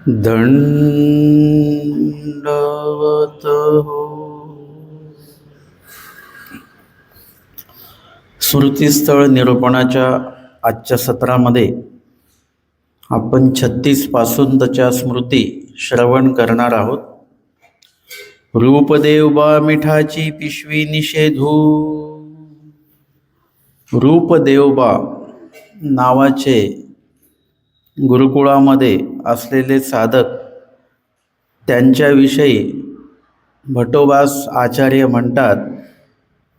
दंडवत हो. स्मृतीस्थळ निरूपणाच्या आजच्या सत्रामध्ये आपण 36 पासूनच्या स्मृती श्रवण करणार आहोत. रूपदेव बा मिठाची पिशवी निषेधू. रूपदेवबा नावाचे गुरुकुळामध्ये असलेले साधक, त्यांच्याविषयी भटोबास आचार्य म्हणतात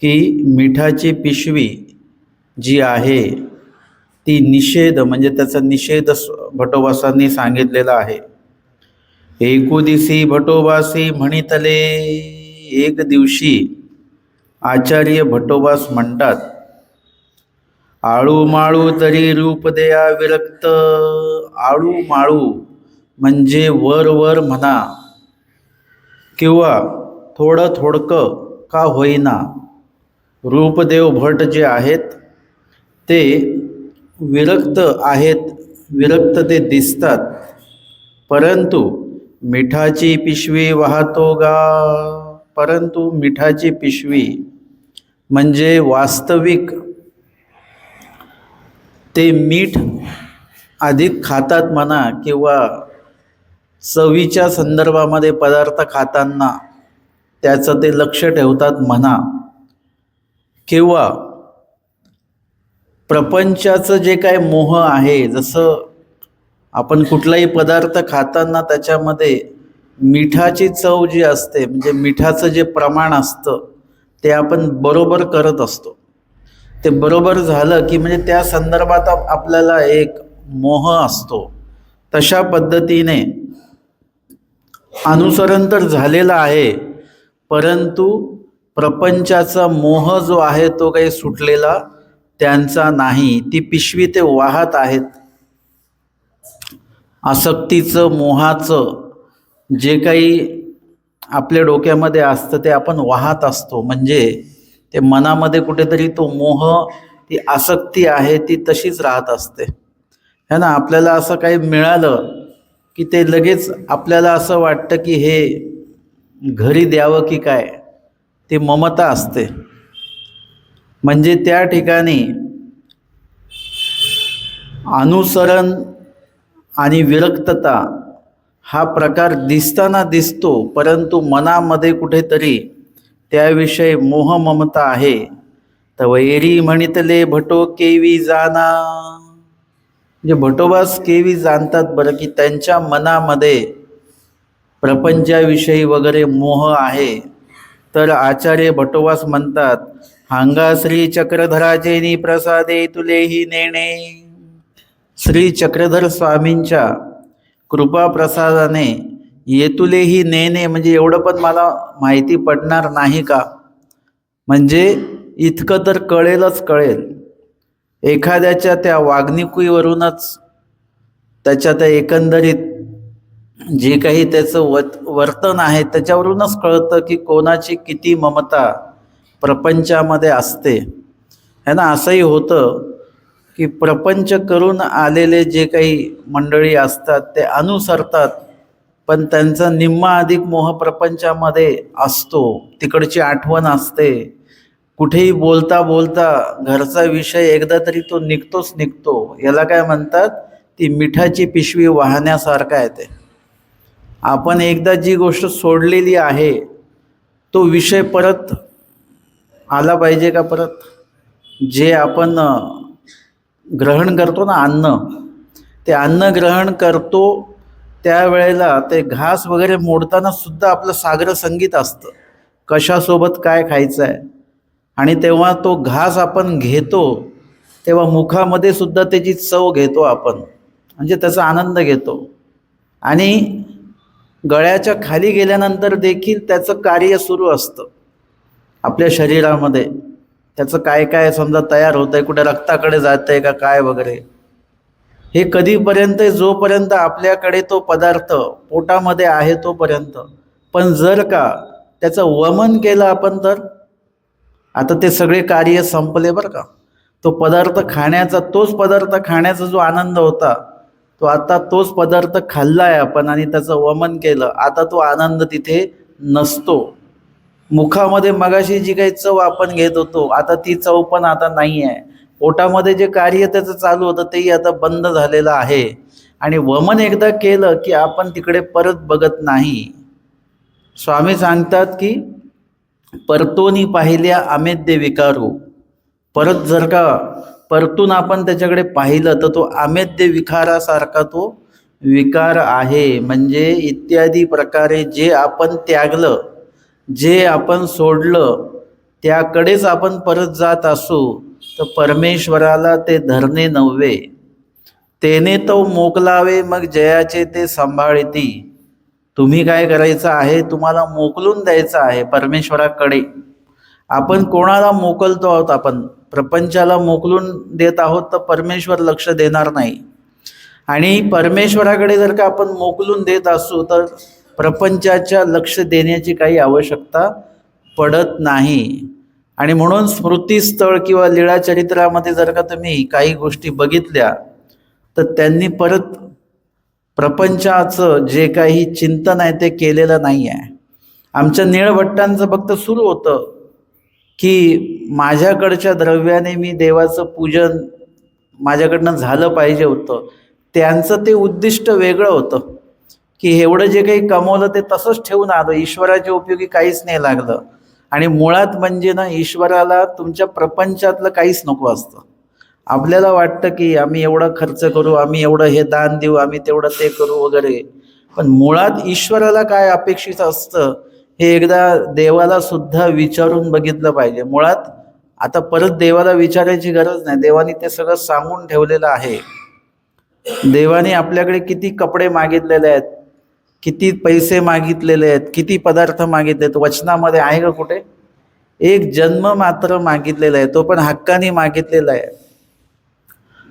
की मिठाची पिशवी जी आहे ती निषेध, म्हणजे त्याचा निषेध भटोबासांनी सांगितलेला आहे. एकुदिसी भटोबासी म्हणितले. एक दिवशी आचार्य भटोबास म्हणतात, आळू माळू तरी रूप देया विरक्त. आळू माळू म्हणजे वर वर म्हणा किंवा थोडं थोडकं का होईना, रूपदेव भट जे आहेत ते विरक्त आहेत, विरक्त ते दिसतात, परंतु मिठाची पिशवी वाहतो गा. परंतु मिठाची पिशवी म्हणजे वास्तविक ते मीठ अधिक खातात म्हणा, किंवा चवीच्या संदर्भामध्ये पदार्थ खाताना त्याचं ते लक्ष ठेवतात म्हणा, किंवा प्रपंचाचं जे काय मोह आहे, जसं आपण कुठलाही पदार्थ खाताना त्याच्यामध्ये मिठाची चव जी असते, म्हणजे मिठाचं जे प्रमाण असतं ते आपण बरोबर करत असतो. ते बरोबर झालं की म्हणजे त्या संदर्भात आपल्याला एक मोह असतो. तशा पद्धतीने अनुसरण तर झालेलं आहे, परंतु प्रपंचाचा मोह जो आहे तो काही सुटलेला त्यांचा नाही. ती पिशवी ते वाहत आहेत. आसक्तीचं, मोहाचं जे काही आपल्या डोक्यामध्ये असतं ते आपण वाहत असतो. म्हणजे ते मनामध्ये कुठेतरी तो मोह, ती आसक्ती आहे ती तशीच राहत असते, है ना. आपल्याला असं काही मिळालं की ते लगेच आपल्याला असं वाटतं की हे घरी द्यावं की काय, ती ममता असते. म्हणजे त्या ठिकाणी अनुसरण आणि विरक्तता हा प्रकार दिसताना दिसतो, परंतु मनामध्ये कुठेतरी त्याविषयी मोह ममता आहे. तवैरी म्हणितले भटो केवी जाना. म्हणजे भटोबास केवी जाणतात बरं की त्यांच्या मनामध्ये प्रपंचाविषयी वगैरे मोह आहे. तर आचार्य भटोबास म्हणतात, हांगा श्री चक्रधराचेनी प्रसादे तुलेही नेणे. श्री चक्रधर स्वामींच्या कृपा प्रसादाने येतुलेही नेणे म्हणजे एवढं पण मला माहिती पडणार नाही का. म्हणजे इतकं तर कळेलच कळेल. एखाद्याच्या त्या वागणुकीवरूनच, त्याच्या त्या एकंदरीत जे काही त्याचं वर्तन आहे त्याच्यावरूनच कळतं की कोणाची किती ममता प्रपंचामध्ये असते, है ना. असंही होतं की प्रपंच करून आलेले जे काही मंडळी असतात ते अनुसरतात, पण त्यांचा निम्मा अधिक मोह प्रपंचामध्ये असतो. तिकडची आठवण असते. कुठेही बोलता बोलता घरचा विषय एकदा तरी तो निघतोच निघतो. याला काय म्हणतात, ती मिठाची पिशवी वाहण्यासारखं आहे ते. आपण एकदा जी गोष्ट सोडलेली आहे तो विषय परत आला पाहिजे का परत. जे आपण ग्रहण करतो ना, अन्न, ते अन्न ग्रहण करतो त्यावेळेला ते घास वगैरे मोडताना सुद्धा आपलं सागर संगीत असतं, कशासोबत काय खायचं आहे. आणि तेव्हा तो घास आपण घेतो तेव्हा मुखामध्ये सुद्धा त्याची चव घेतो आपण, म्हणजे त्याचा आनंद घेतो. आणि गळ्याच्या खाली गेल्यानंतर देखील त्याचं कार्य सुरू असतं आपल्या शरीरामध्ये. त्याचं काय काय समजा तयार होतं आहे, कुठे रक्ताकडे जातं आहे का काय वगैरे, हे कधीपर्यंत, जोपर्यंत आपल्याकडे तो पदार्थ पोटामध्ये आहे तोपर्यंत. पण जर का त्याचं वमन केलं आपण तर आता ते सगळे कार्य संपले बरं का. तो पदार्थ खाण्याचा, तोच पदार्थ खाण्याचा जो आनंद होता तो आता तोच पदार्थ खाल्लाय आपण आणि त्याचं वमन केलं, आता तो आनंद तिथे नसतो. मुखामध्ये मगाशी जी काही चव आपण घेत होतो, आता ती चव पण आता नाही आहे. पोटामध्ये जे कार्य त्याचं चालू होतं तेही आता बंद झालेलं आहे. आणि वमन एकदा केलं की आपण तिकडे परत बघत नाही. स्वामी सांगतात की परतोनी पाहिल्या आमेद्य विकारू. परत जर का परतून आपण त्याच्याकडे पाहिलं तर तो आमेद्य विकारासारखा तो विकार आहे. म्हणजे इत्यादी प्रकारे जे आपण त्यागलं, जे आपण सोडलं, त्याकडेच आपण परत जात असू तर परमेश्वराला ते धरणे नव्हे. तेने तो मोकलावे मग जयाचे ते सांभाळती. तुम्ही काय करायचं आहे, तुम्हाला मोकलून द्यायचं आहे परमेश्वराकडे. आपण कोणाला मोकलतो आहोत, आपण प्रपंचाला मोकलून देत आहोत तर परमेश्वर लक्ष देणार नाही. आणि परमेश्वराकडे जर का आपण मोकलून देत असू तर प्रपंचाच्या लक्ष देण्याची काही आवश्यकता पडत नाही. आणि म्हणून स्मृतीस्थळ किंवा लीळाचरित्रामध्ये जर का तुम्ही काही गोष्टी बघितल्या तर त्यांनी परत प्रपंचाचं जे काही चिंतन आहे ते केलेलं नाही आहे. आमच्या नीळभट्टांचं फक्त सुरू होतं की माझ्याकडच्या द्रव्याने मी देवाचं पूजन माझ्याकडनं झालं पाहिजे होतं. त्यांचं ते उद्दिष्ट वेगळं होतं की एवढं जे काही कमवलं ते तसंच ठेवून आलं, ईश्वराच्या उपयोगी काहीच नाही लागलं. आणि मुळात म्हणजे ना, ईश्वराला तुमच्या प्रपंचातलं काहीच नको असतं. आपल्याला वाटतं की आम्ही एवढं खर्च करू, आम्ही एवढं हे दान देऊ, आम्ही तेवढं ते करू वगैरे, पण मुळात ईश्वराला काय अपेक्षित असतं हे एकदा देवाला सुद्धा विचारून बघितलं पाहिजे. मुळात आता परत देवाला विचारायची गरज नाही, देवाने ते सगळं सांगून ठेवलेलं आहे. देवाने आपल्याकडे किती कपडे मागितलेले आहेत, किती पैसे मागितलेले आहेत, किती पदार्थ मागितले आहेत, वचनामध्ये आहे का कुठे? एक जन्म मात्र मागितलेला आहे, तो पण हक्काने मागितलेला आहे.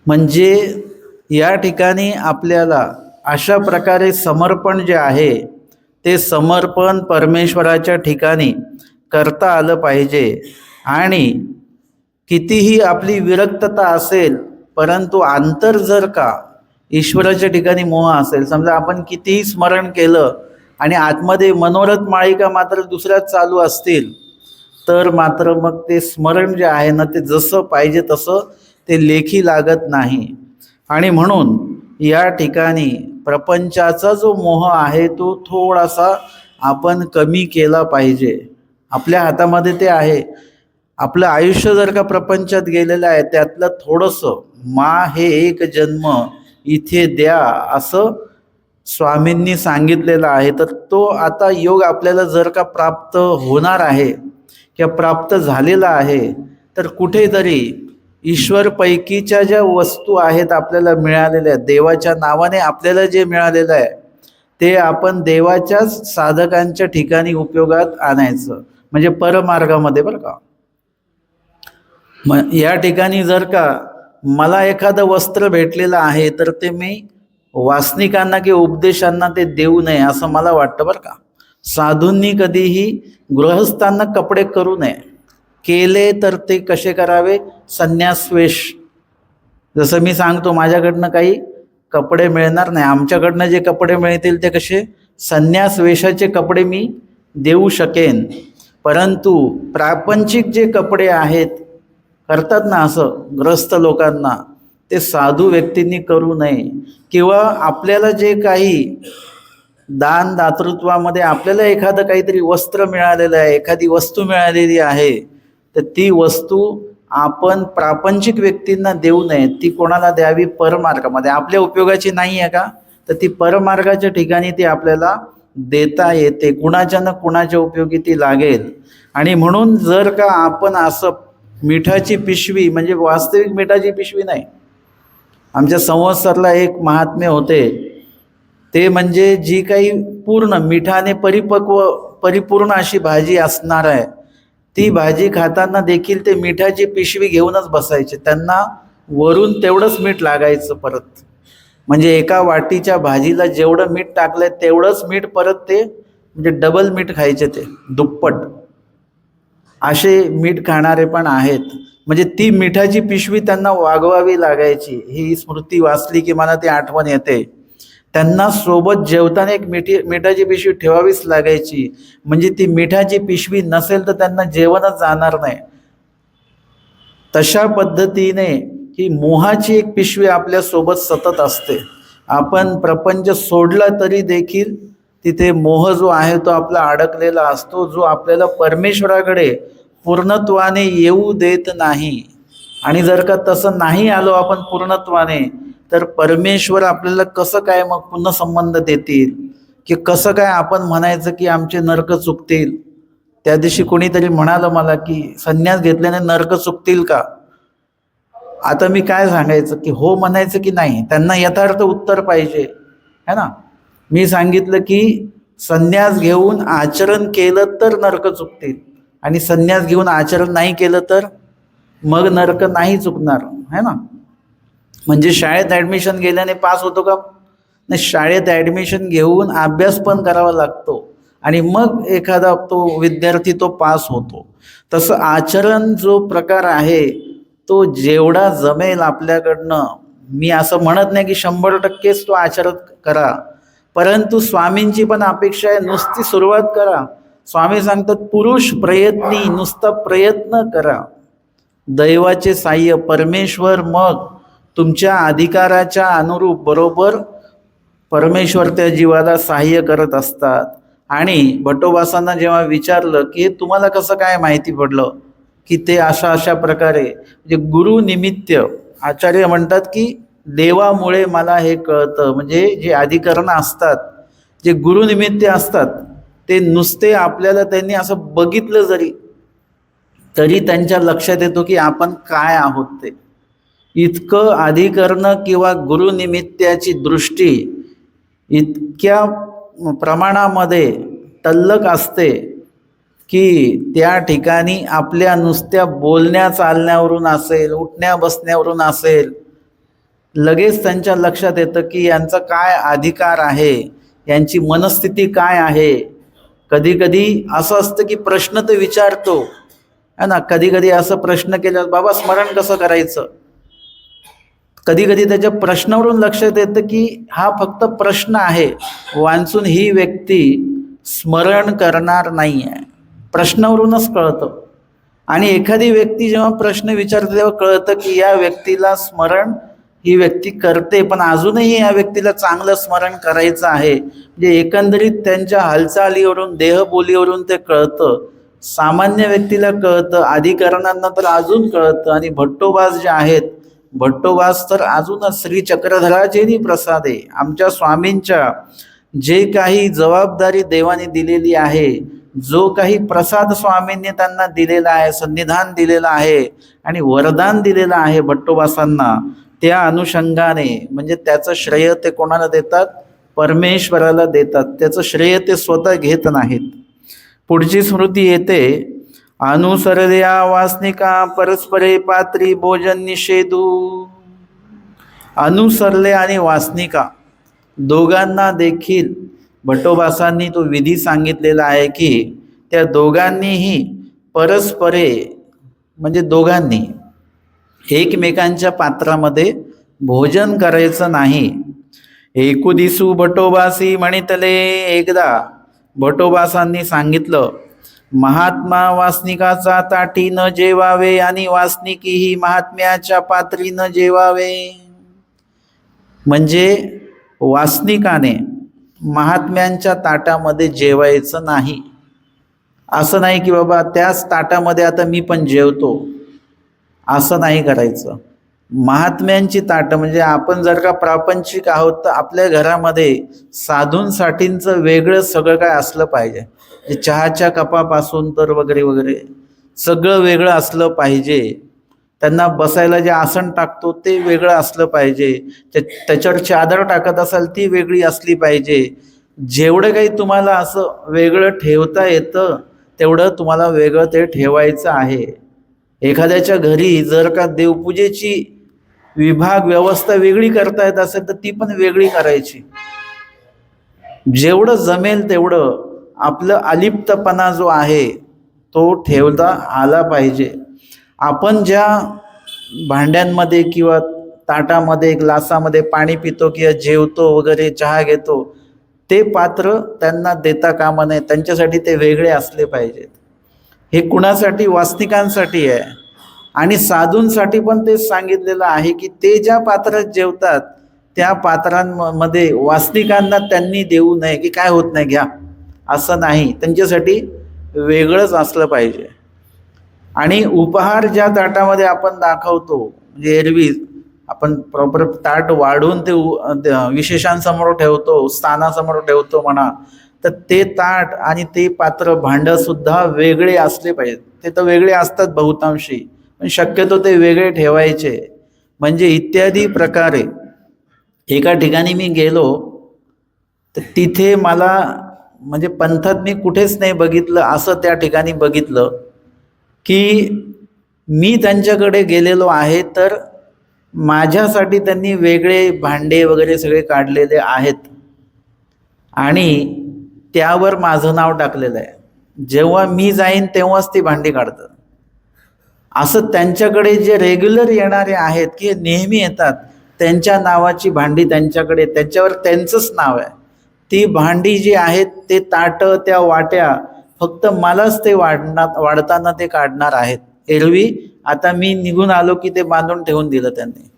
म्हणजे या ठिकाणी आपल्याला अशा प्रकारे समर्पण जे आहे ते समर्पण परमेश्वराच्या ठिकाणी करता आलं पाहिजे. आणि कितीही आपली विरक्तता असेल परंतु अंतर जर का ईश्वराच्या ठिकाणी मोह असेल, समजा आपण कितीही स्मरण केलं आणि आतमध्ये मनोरथ माळिका मात्र दुसऱ्याच चालू असतील तर मात्र मग ते स्मरण जे आहे ना ते जसं पाहिजे तसं ते लेखी लागत नाही. आणि म्हणून या ठिकाणी प्रपंचाचा जो मोह आहे तो थोडासा आपण कमी केला पाहिजे. आपल्या हातामध्ये ते आहे. आपलं आयुष्य जर का प्रपंचात गेलेलं आहे त्यातलं थोडंसं हे एक जन्म इथे द्या असं स्वामींनी सांगितलेलं आहे. तर तो आता योग आपल्याला जर का प्राप्त होणार आहे किंवा प्राप्त झालेला आहे तर कुठेतरी ईश्वरपैकीच्या ज्या वस्तू आहेत आपल्याला मिळालेल्या, देवाच्या नावाने आपल्याला जे मिळालेलं आहे ते आपण देवाच्याच साधकांच्या ठिकाणी उपयोगात आणायचं, म्हणजे परमार्गामध्ये, बरं का. या ठिकाणी जर का मला एखादं वस्त्र भेटलेलं आहे तर ते मी वासनिकांना किंवा उपदेशांना ते देऊ नये असं मला वाटतं, बरं का. साधूंनी कधीही गृहस्थांना कपडे करू नये. केले तर ते कसे करावे? संन्यासवेश. जसं मी सांगतो माझ्याकडनं काही कपडे मिळणार नाही, आमच्याकडनं जे कपडे मिळतील ते कसे संन्यासवेशाचे कपडे मी देऊ शकेन. परंतु प्रापंचिक जे कपडे आहेत करतात ना असं ग्रस्त लोकांना, ते साधू व्यक्तींनी करू नये. किंवा आपल्याला जे काही दान दातृत्वामध्ये आपल्याला एखादं काहीतरी वस्त्र मिळालेलं आहे, एखादी वस्तू मिळालेली आहे तर ती वस्तू आपण प्रापंचिक व्यक्तींना देऊ नये. ती कोणाला द्यावी? परमार्गामध्ये. आपल्या उपयोगाची नाही आहे का तर ती परमार्गाच्या ठिकाणी ती आपल्याला देता येते, कुणाच्या ना कुणाच्या उपयोगी ती लागेल. आणि म्हणून जर का आपण असं मिठाची पिशवी, म्हणजे वास्तविक मिठाची पिशवी नाही, आमच्या संवत्सरला एक महात्म्य होते ते म्हणजे जी काही पूर्ण मिठाने परिपूर्ण अशी भाजी असणार आहे ती भाजी खाताना देखील ते मिठाची पिशवी घेऊनच बसायचे. त्यांना वरून तेवढंच मीठ लागायचं परत. म्हणजे एका वाटीच्या भाजीला जेवढं मीठ टाकलंय तेवढंच मीठ परत ते, म्हणजे डबल मीठ खायचे, ते दुप्पट. असे मीठ खाणारे पण आहेत. म्हणजे ती मिठाची पिशवी त्यांना वागवावी लागायची. ही स्मृती वाचली की मला ती आठवण येते. त्यांना सोबत जेवताना एक मिठाची पिशवी ठेवावीच लागायची. म्हणजे ती मिठाची पिशवी नसेल तर त्यांना जेवणच जाणार नाही. तशा पद्धतीने ही मोहाची एक पिशवी आपल्या सोबत सतत असते. आपण प्रपंच सोडला तरी देखील तिथे मोह जो आहे तो आपला अडकलेला असतो, जो आपल्याला परमेश्वराकडे पूर्णत्वाने येऊ देत नाही. आणि जर का तसं नाही आलो आपण पूर्णत्वाने, तर परमेश्वर आपल्याला कसं काय मग पुन्हा संबंध देतील, की कसं काय आपण म्हणायचं की आमचे नरक चुकतील. त्या दिवशी कोणीतरी म्हणालं मला की संन्यास घेतल्याने नरक चुकतील का. आता मी काय सांगायचं, की हो म्हणायचं की नाही. त्यांना यथार्थ उत्तर पाहिजे है ना. मी सांगितलं की संन्यास घेऊन आचरण केलं तर नरक चुकतील, आणि संन्यास घेऊन आचरण नाही केलं तर मग नरक नाही चुकणार है ना. म्हणजे शाळेत ॲडमिशन गेल्याने पास होतो का नाही. शाळेत ॲडमिशन घेऊन अभ्यास पण करावा लागतो आणि मग एखादा तो विद्यार्थी तो पास होतो. तसं आचरण जो प्रकार आहे तो जेवढा जमेल आपल्याकडनं, मी असं म्हणत नाही की 100%च तो आचरण करा, परंतु स्वामींची पण अपेक्षा आहे नुसती सुरुवात करा. स्वामी सांगतात पुरुष प्रयत्नी, नुसता प्रयत्न करा. दैवाचे साह्य परमेश्वर मग तुमच्या अधिकाराच्या अनुरूप बरोबर परमेश्वर त्या जीवाला साह्य करत असतात. आणि भट्टोबासांना जेव्हा विचारलं की हे तुम्हाला कसं काय माहिती पडलं, की ते अशा प्रकारे म्हणजे गुरुनिमित्त, आचार्य म्हणतात की देवामुळे मला हे कळतं. म्हणजे जे अधिकरण असतात, जे गुरुनिमित्त असतात, ते नुसते आपल्याला त्यांनी असं बघितलं जरी तरी त्यांच्या लक्षात येतो की आपण काय आहोत ते. इतकं अधिकरण किंवा गुरुनिमित्ताची दृष्टी इतक्या प्रमाणामध्ये तल्लक असते की त्या ठिकाणी आपल्या नुसत्या बोलण्या चालण्यावरून असेल, उठण्या बसण्यावरून असेल, लगेच त्यांच्या लक्षात येतं की यांचा काय अधिकार आहे, यांची मनस्थिती काय आहे. कधी कधी असं असतं की प्रश्न तर विचारतो है ना. कधी कधी असं प्रश्न केल्यावर बाबा स्मरण कसं करायचं, कधी कधी त्याच्या प्रश्नावरून लक्षात येतं की हा फक्त प्रश्न आहे, वाचून ही व्यक्ती स्मरण करणार नाही आहे. प्रश्नावरूनच कळतं. आणि एखादी व्यक्ती जेव्हा प्रश्न विचारते तेव्हा कळतं की या व्यक्तीला स्मरण ही व्यक्ती करते, पण अजूनही या व्यक्तीला चांगलं स्मरण करायचं आहे. म्हणजे एकंदरीत त्यांच्या हालचालीवरून, देहबोलीवरून ते कळतं. सामान्य व्यक्तीला कळतं, अधिकरणांना तर अजून कळतं. आणि भट्टोबास जे आहेत, भट्टोबास तर अजूनच श्री चक्रधराचेनी प्रसादे, आमच्या स्वामींच्या जे काही जबाबदारी देवाने दिलेली आहे, जो काही प्रसाद स्वामींनी त्यांना दिलेला आहे, संविधान दिलेलं आहे आणि वरदान दिलेलं आहे भट्टोबासांना, त्या अनुषंगाने म्हणजे त्याचं श्रेय ते कोणाला देतात, परमेश्वराला देतात. त्याचं श्रेय ते स्वतः घेत नाहीत. पुढची स्मृती येते, अनुसरल्या वासनिका परस्परे पात्री भोजन निषेधू. अनुसरले आणि वासनिका दोघांना देखील भट्टोबासांनी तो विधी सांगितलेला आहे की त्या दोघांनीही परस्परे म्हणजे दोघांनी एकमेकांच्या पात्रामध्ये भोजन करायचं नाही. एकुदिसू भट्टोबासी म्हणितले, एकदा भट्टोबासांनी सांगितलं महात्मा वासनिकाचा ताटी न जेवावे आणि वासनिकीही महात्म्याच्या पात्री न जेवावे. म्हणजे वासनिकाने महात्म्यांच्या ताटामध्ये जेवायचं नाही. असं नाही की बाबा त्याच ताटामध्ये आता मी पण जेवतो, असं नाही करायचं. महात्म्यांची ताटं म्हणजे आपण जर का प्रापंचिक आहोत तर आपल्या घरामध्ये साधूंसाठींचं वेगळं सगळं काय असलं पाहिजे. चहाच्या कपापासून तर वगैरे वगैरे सगळं वेगळं असलं पाहिजे. त्यांना बसायला जे आसन टाकतो ते वेगळं असलं पाहिजे. त्याच्यावर चादर टाकत असाल ती वेगळी असली पाहिजे. जेवढं काही तुम्हाला असं वेगळं ठेवता येतं तेवढं तुम्हाला वेगळं ते ठेवायचं आहे. एखाद्याच्या घरी जर का देवपूजेची विभाग व्यवस्था वेगळी करता येत असेल तर ती पण वेगळी करायची. जेवढं जमेल तेवढं आपलं अलिप्तपणा जो आहे तो ठेवता आला पाहिजे. आपण ज्या भांड्यांमध्ये किंवा ताटामध्ये ग्लासामध्ये पाणी पितो किंवा जेवतो वगैरे चहा घेतो, ते पात्र त्यांना देता कामा नये, त्यांच्यासाठी ते वेगळे असले पाहिजेत. हे कुणासाठी? वासनिकांसाठी आहे. आणि साधूंसाठी पण तेच सांगितलेलं आहे की ते ज्या पात्रात जेवतात त्या पात्रांमध्ये वासनिकांना त्यांनी देऊ नये, की काय होत नाही घ्या, असं नाही, त्यांच्यासाठी वेगळंच असलं पाहिजे. आणि उपहार ज्या ताटामध्ये आपण दाखवतो, म्हणजे एरवी आपण प्रॉपर ताट वाढून ते विशेषांसमोर ठेवतो, स्थानासमोर ठेवतो म्हणा, तर ते ताट आणि ते पात्र भांडं सुद्धा वेगळे असले पाहिजेत. ते तर वेगळे असतात बहुतांशी, पण शक्यतो ते वेगळे ठेवायचे. म्हणजे इत्यादी प्रकारे एका ठिकाणी मी गेलो तर तिथे मला म्हणजे पंथात मी कुठेच नाही बघितलं असं त्या ठिकाणी बघितलं की मी त्यांच्याकडे गेलेलो आहे तर माझ्यासाठी त्यांनी वेगळे भांडे वगैरे सगळे काढलेले आहेत आणि त्यावर माझं नाव टाकलेलं आहे. जेव्हा मी जाईन तेव्हाच ती भांडी काढतात. असं त्यांच्याकडे जे रेग्युलर येणारे आहेत की नेहमी येतात, त्यांच्या नावाची भांडी त्यांच्याकडे, त्याच्यावर त्यांचंच नाव आहे. ती भांडी जी आहेत, ते ताटं, त्या वाट्या फक्त मलाच ते वाढताना ते काढणार आहेत. एरवी आता मी निघून आलो की ते बांधून ठेवून दिलं त्यांनी.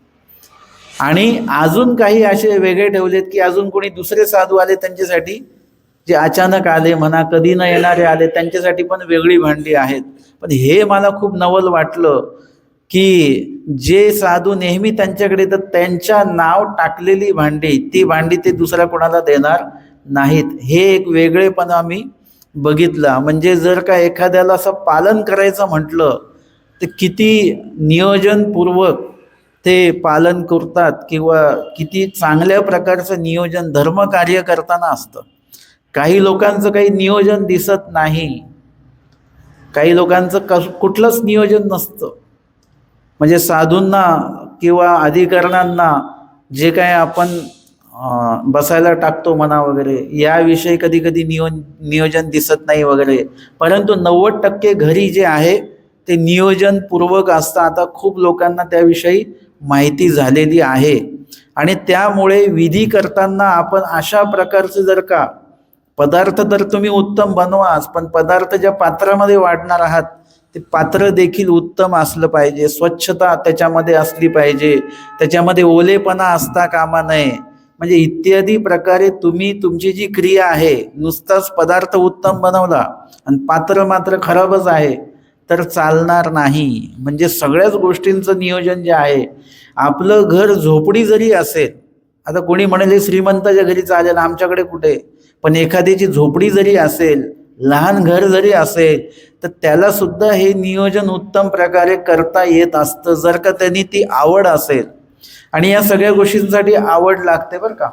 आणि अजून काही असे वेगळे ठेवलेत की अजून कोणी दुसरे साधू आले त्यांच्यासाठी, जे अचानक आले म्हणा, कधी न येणारे आले, त्यांच्यासाठी पण वेगळी भांडी आहेत. पण हे मला खूप नवल वाटलं की जे साधू नेहमी त्यांच्याकडे तर त्यांच्या नाव टाकलेली भांडी, ती भांडी ते दुसऱ्या कोणाला देणार नाहीत. हे एक वेगळेपणा आम्ही बघितला. म्हणजे जर का एखाद्याला असं पालन करायचं म्हटलं तर किती नियोजनपूर्वक ते पालन करतात किंवा किती चांगल्या प्रकारचं नियोजन धर्मकार्य करताना असतं. काही लोकांचं काही नियोजन दिसत नाही, काही लोकांचं कुठलंच नियोजन नसतं. म्हणजे साधूंना किंवा अधिकरणांना जे काय आपण बसायला टाकतो म्हणा वगैरे, याविषयी कधी कधी नियोजन दिसत नाही वगैरे, परंतु 90% घरी जे आहे ते नियोजनपूर्वक असतं. आता खूप लोकांना त्याविषयी माहिती झालेली आहे आणि त्यामुळे विधी करताना आपण अशा प्रकारचे जर का पदार्थ, तर तुम्ही उत्तम बनवाच, पण पदार्थ ज्या पात्रामध्ये वाढणार आहात ते पात्र देखील उत्तम असलं पाहिजे. स्वच्छता त्याच्यामध्ये असली पाहिजे, त्याच्यामध्ये ओलेपणा असता कामा नये. म्हणजे इत्यादी प्रकारे तुम्ही तुमची जी क्रिया आहे, नुसताच पदार्थ उत्तम बनवला आणि पात्र मात्र खराबच आहे तर चालणार नाही. म्हणजे सगळ्याच गोष्टींचं नियोजन जे आहे, आपलं घर झोपडी जरी असेल, आता कोणी म्हणेल श्रीमंताच्या घरी चालेल, आमच्याकडे कुठे, पण एखाद्याची झोपडी जरी असेल, लहान घर जरी असेल, तर त्याला सुद्धा हे नियोजन उत्तम प्रकारे करता येत असतं, जर का त्यांनी ती आवड असेल. आणि या सगळ्या गोष्टींसाठी आवड लागते बरं का,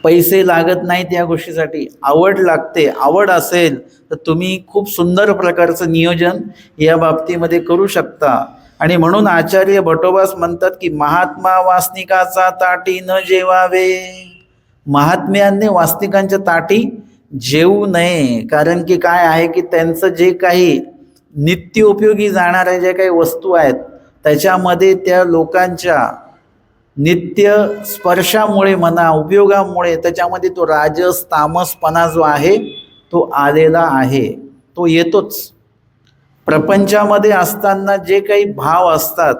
पैसे लागत नाहीत या गोष्टीसाठी, आवड लागते. आवड असेल तर तुम्ही खूप सुंदर प्रकारचं नियोजन या बाबतीमध्ये करू शकता. आणि म्हणून आचार्य भटोबास म्हणतात की महात्मा वासनिकाचा ताटी न जेवावे. महात्म्यांनी वासनिकांच्या ताटी जेवू नये. कारण की काय आहे की त्यांचं जे काही नित्य उपयोगी जाणाऱ्या ज्या काही वस्तू आहेत, त्याच्यामध्ये त्या लोकांच्या नित्य स्पर्शामुळे म्हणा, उपयोगामुळे त्याच्यामध्ये तो राजस तामसपणा जो आहे तो आलेला आहे, तो येतोच. प्रपंचामध्ये असताना जे काही भाव असतात,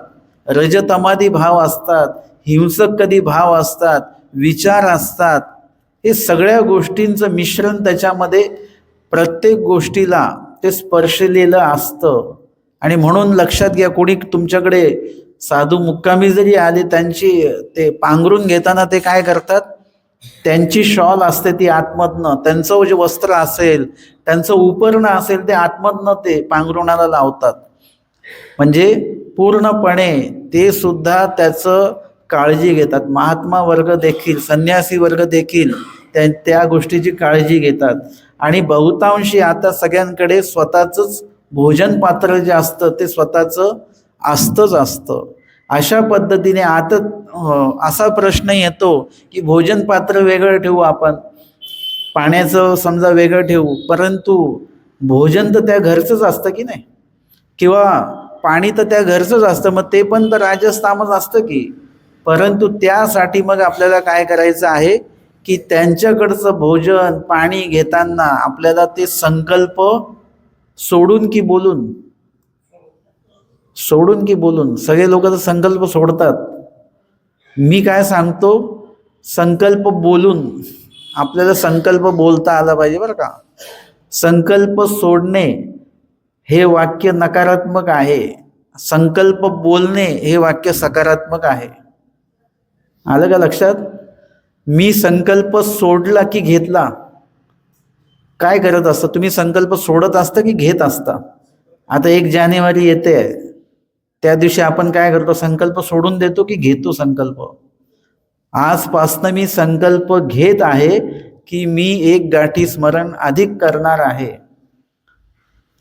रजतमादी भाव असतात, हिंसक कधी भाव असतात, विचार असतात, हे सगळ्या गोष्टींचं मिश्रण त्याच्यामध्ये प्रत्येक गोष्टीला ते स्पर्शलेलं असतं. आणि म्हणून लक्षात घ्या, कोणी तुमच्याकडे साधू मुक्कामी जरी आले, त्यांची ते पांघरून घेताना ते काय करतात, त्यांची शॉल असते ती आतमधनं, त्यांचं जे वस्त्र असेल, त्यांचं उपरणं असेल, ते आतमधनं ते पांघरुणाला लावतात. म्हणजे पूर्णपणे ते सुद्धा त्याचं काळजी घेतात. महात्मा वर्ग देखील, संन्यासी वर्ग देखील त्या गोष्टीची काळजी घेतात. आणि बहुतांशी आता सगळ्यांकडे स्वतःचंच भोजन पात्र जे असतं ते स्वतःचं असतं. अशा पद्धतीने आता असा प्रश्न येतो की भोजन पात्र वेगळं ठेवू आपण, पाण्याचं समजा वेगळं ठेवू, परंतु भोजन तर त्या घरचंच असतं की नाही. किंवा पाणी तर त्या घरचंच असतं, मग ते पण तर राजस तामस असतं की. परंतु त्यासाठी मग आपल्याला काय करायचं आहे की त्यांच्याकडचं भोजन पाणी घेताना आपल्याला ते संकल्प सोडून की बोलून, सोडून की बोलून. सगळे लोक तर संकल्प सोडतात. मी काय सांगतो, संकल्प बोलून. आपल्याला संकल्प बोलता आला पाहिजे बरं का. संकल्प सोडणे हे वाक्य नकारात्मक आहे, संकल्प बोलणे हे वाक्य सकारात्मक आहे. आलं का लक्षात? मी संकल्प सोडला की घेतला. काय करत असता तुम्ही? संकल्प सोडत असता की घेत असता? आता 1 जानेवारी येते, त्या दिवशी आपण काय करतो? संकल्प सोडून देतो की घेतो संकल्प? आजपासनं मी संकल्प घेत आहे की मी 1 गाठी स्मरण अधिक करणार आहे.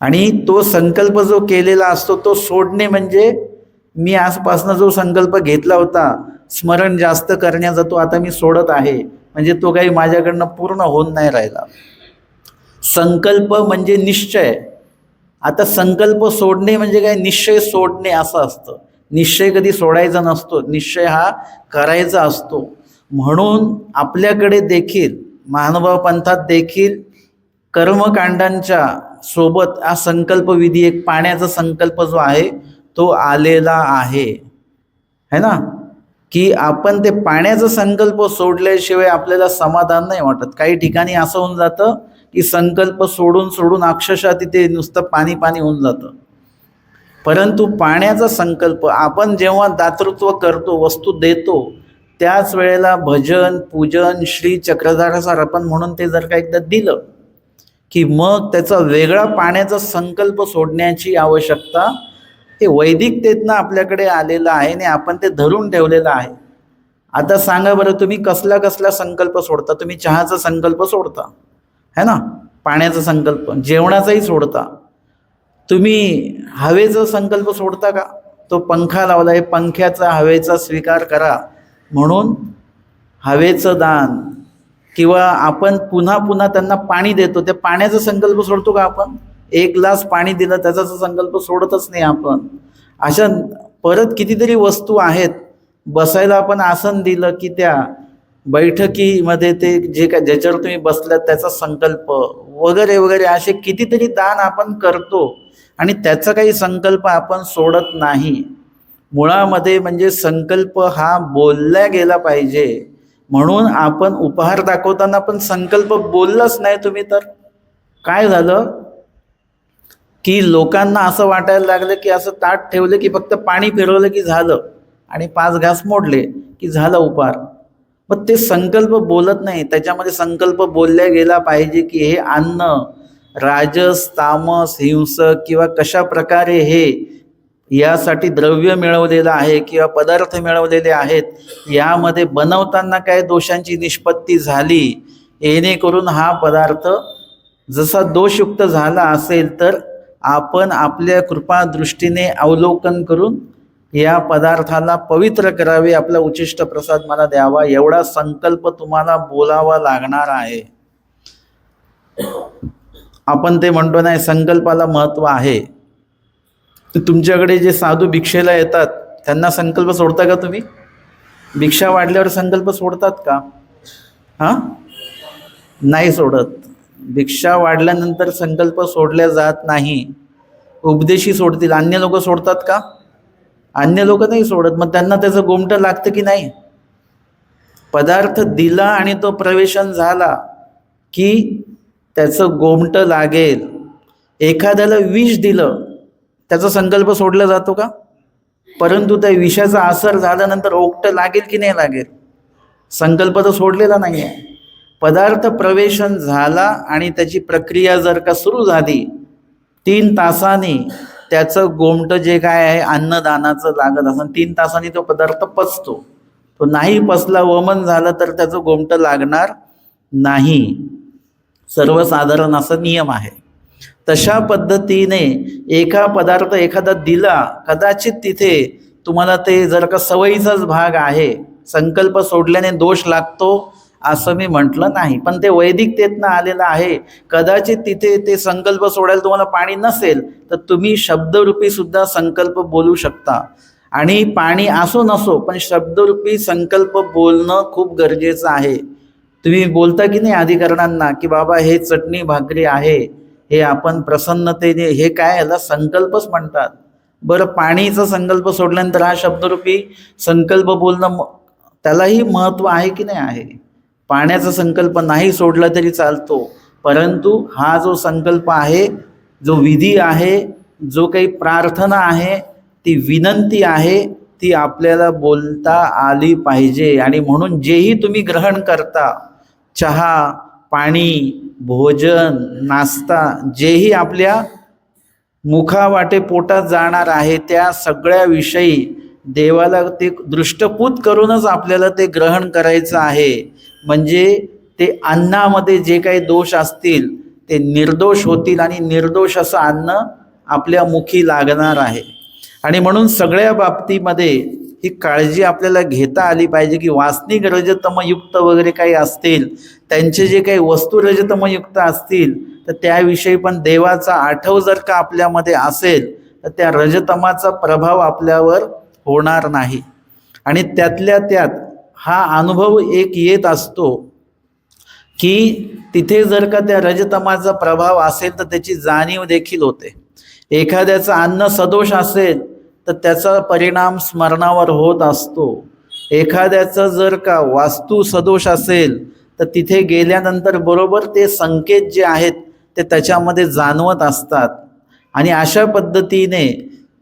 आणि तो संकल्प जो केलेला असतो तो सोडणे म्हणजे मी आजपासनं जो संकल्प घेतला होता स्मरण जास्त करण्याचा, तो आता मी सोडत आहे. म्हणजे तो काही माझ्याकडनं पूर्ण होऊन नाही राहिला. संकल्प म्हणजे निश्चय. आता संकल्प सोडणे म्हणजे काय? निश्चय सोडणे असं असतं. निश्चय कधी सोडायचा नसतो, निश्चय हा करायचा असतो. म्हणून आपल्याकडे देखील महानुभाव पंथात देखील कर्मकांडांच्या सोबत हा संकल्प विधी, एक पाण्याचा संकल्प जो आहे तो आलेला आहे, है ना. की आपण ते पाण्याचा संकल्प सोडल्याशिवाय आपल्याला समाधान नाही वाटत. काही ठिकाणी असं होऊन जातं की संकल्प सोडून सोडून अक्षरशः तिथे नुसतं पाणी पाणी होऊन जातं. परंतु पाण्याचा संकल्प आपण जेव्हा दातृत्व करतो, वस्तू देतो, त्याच वेळेला भजन पूजन श्री चक्रधारासार आपण म्हणून ते जर का एकदा दिलं की मग त्याचा वेगळा पाण्याचा संकल्प सोडण्याची आवश्यकता हे वैदिकतेतनं आपल्याकडे आलेलं आहे आणि आपण ते धरून ठेवलेलं आहे. आता सांगा बरं, तुम्ही कसला कसला संकल्प सोडता? तुम्ही चहाचा संकल्प सोडता, है ना, पाण्याचा संकल्प, जेवणाचाही सोडता. तुम्ही हवेचा संकल्प सोडता का? तो पंखा लावला आहे, पंख्याचा हवेचा स्वीकार करा म्हणून हवेचं दान, किंवा आपण पुन्हा पुन्हा त्यांना पाणी देतो, त्या पाण्याचा संकल्प सोडतो का आपण? 1 ग्लास पाणी दिलं त्याचा संकल्प सोडतच नाही आपण. अशा परत कितीतरी वस्तू आहेत. बसायला आपण आसन दिलं की त्या बैठकीमध्ये ते जे काय ज्याच्यावर तुम्ही बसलात त्याचा संकल्प वगैरे वगैरे, असे कितीतरी दान आपण करतो आणि त्याचा काही संकल्प आपण सोडत नाही. मुळामध्ये म्हणजे संकल्प हा बोलला गेला पाहिजे. म्हणून आपण उपहार दाखवताना पण संकल्प बोललाच नाही तुम्ही, तर काय झालं की लोकांना असं वाटायला लागलं की असं ताट ठेवलं की फक्त पाणी फिरवलं की झालं आणि 5 घास मोडले की झालं उपहार. मग ते संकल्प बोलत नाही, त्याच्यामध्ये संकल्प बोलल्या गेला पाहिजे की हे अन्न राजस तामस हिंसक किंवा कशा प्रकारे हे यासाठी द्रव्य मिळवलेलं आहे किंवा पदार्थ मिळवलेले आहेत, यामध्ये बनवताना काय दोषांची निष्पत्ती झाली, येणेकरून हा पदार्थ जसा दोषयुक्त झाला असेल तर आपण आपल्या कृपादृष्टीने अवलोकन करून या पदार्थाला पवित्र करावे, आपला उचिष्ट प्रसाद मला द्यावा, एवढा संकल्प तुम्हाला बोलावा लागणार आहे. आपण ते म्हणतो नाही, संकल्पाला महत्त्व आहे. तुमच्याकडे जे साधू भिक्षेला येतात त्यांना संकल्प सोडता का तुम्ही? भिक्षा वाढल्यावर संकल्प सोडतात का? हां, नाही सोडत. भिक्षा वाढल्यानंतर संकल्प सोडल्या जात नाही. उपदेशी सोडतील, अन्य लोक सोडतात का? अन्य लोक नाही सोडत. मग त्यांना त्याचं गोमटं लागतं की नाही? पदार्थ दिला आणि तो प्रवेशन झाला की त्याचं गोमटं लागेल. एखाद्याला विष दिलं, त्याचा संकल्प सोडला जातो का? परंतु त्या विषाचा असर झाल्यानंतर ओकटं लागेल की नाही लागेल? संकल्प तर सोडलेला नाही आहे. पदार्थ प्रवेशन झाला आणि त्याची प्रक्रिया जर का सुरू झाली, 3 तासांनी त्याचं गोमटं जे काय आहे अन्नदानाचं लागत असं 3 तासांनी तो पदार्थ पचतो. तो नाही पचला, वमन झालं तर त्याचं गोमटं लागणार नाही. सर्वसाधारण असा नियम आहे. तशा पद्धतीने एका पदार्थ एखादा दिला, कदाचित तिथे तुम्हाला ते जर का सवयीचाच भाग आहे, संकल्प सोडल्याने दोष लागतो असं मी म्हटलं नाही, पण ते वैदिकतेतनं आलेलं आहे. कदाचित तिथे ते संकल्प सोडायला तुम्हाला पाणी नसेल तर तुम्ही शब्दरूपी सुद्धा संकल्प बोलू शकता. आणि पाणी असो नसो पण शब्दरूपी संकल्प बोलणं खूप गरजेचं आहे. तुम्ही बोलता की नाही अधिकरणांना की बाबा हे चटणी भाकरी आहे, हे आपण प्रसन्नतेने, हे काय, याला संकल्पच म्हणतात. बरं, पाणीचा संकल्प सोडल्यानंतर हा शब्दरूपी संकल्प बोलणं त्यालाही महत्त्व आहे की नाही आहे. पाण्याचा संकल्प नाही सोडला तरी चालतो, परंतु हा जो संकल्प आहे, जो विधी आहे, जो काही प्रार्थना आहे, ती विनंती आहे, ती आपल्याला बोलता आली पाहिजे. आणि म्हणून जेही तुम्ही ग्रहण करता, चहा, पाणी, भोजन, नाश्ता, जेही आपल्या मुखावाटे पोटात जाणार आहे त्या सगळ्याविषयी देवाला ते दृष्टपूत करूनच आपल्याला ते ग्रहण करायचं आहे. म्हणजे ते अन्नामध्ये जे काही दोष असतील ते निर्दोष होतील आणि निर्दोष असं अन्न आपल्या मुखी लागणार आहे. आणि म्हणून सगळ्या बाबतीमध्ये ही काळजी आपल्याला घेता आली पाहिजे की वासनिक रजतमयुक्त वगैरे काही असतील, त्यांचे जे काही वस्तू रजतमयुक्त असतील तर त्याविषयी पण देवाचा आठव जर का आपल्यामध्ये असेल तर त्या रजतमाचा प्रभाव आपल्यावर होणार नाही. आणि त्यातल्या त्यात हा अनुभव एक येत असतो की तिथे जर का त्या रजतमाचा प्रभाव असेल तर त्याची जाणीव देखील होते. एखाद्याचं अन्न सदोष असेल तर त्याचा परिणाम स्मरणावर होत असतो. एखाद्याचं जर का वास्तू सदोष असेल तर तिथे गेल्यानंतर बरोबर ते संकेत जे आहेत ते त्याच्यामध्ये जाणवत असतात. आणि अशा पद्धतीने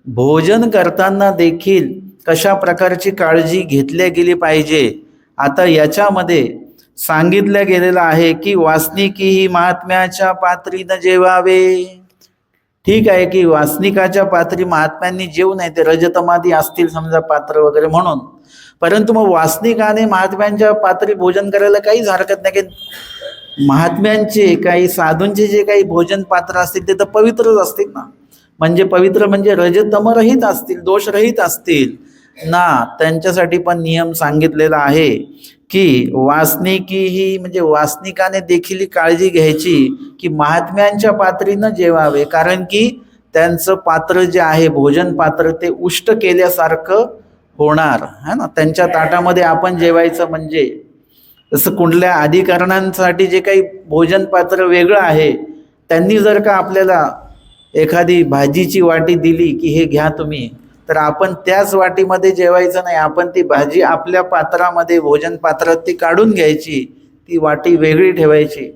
भोजन करताना देखील कशा प्रकारची काळजी घेतल्या गेली पाहिजे. आता याच्यामध्ये सांगितलं गेलेलं आहे की वासनिकी ही महात्म्याच्या पात्रीनं जेवावे. ठीक आहे की वासनिकाच्या पात्री महात्म्यांनी जेवू नये, ते रजतमादी असतील समजा पात्र वगैरे म्हणून, परंतु मग वासनिकाने महात्म्यांच्या पात्री भोजन करायला काहीच हरकत नाही. की महात्म्यांचे काही साधूंचे जे काही भोजन पात्र असतील ते तर पवित्रच असतील ना. म्हणजे पवित्र म्हणजे रजतमरहित असतील, दोषरहित असतील ना. त्यांच्यासाठी पण नियम सांगितलेला आहे की वासनिकी ही म्हणजे वासनिकाने देखील काळजी घ्यायची की महात्म्यांच्या पात्रीनं जेवावे. कारण की त्यांचं पात्र जे आहे भोजन पात्र ते उष्ट केल्यासारखं होणार है ना. त्यांच्या ताटामध्ये आपण जेवायचं म्हणजे जसं कुठल्या अधिकरणांसाठी जे काही भोजन पात्र वेगळं आहे, त्यांनी जर का आपल्याला एखादी भाजीची वाटी दिली की हे घ्या तुम्ही, तर आपण त्याच वाटीमध्ये जेवायचं नाही. आपण ती भाजी आपल्या पात्रामध्ये भोजन पात्रात ती काढून घ्यायची, ती वाटी वेगळी ठेवायची.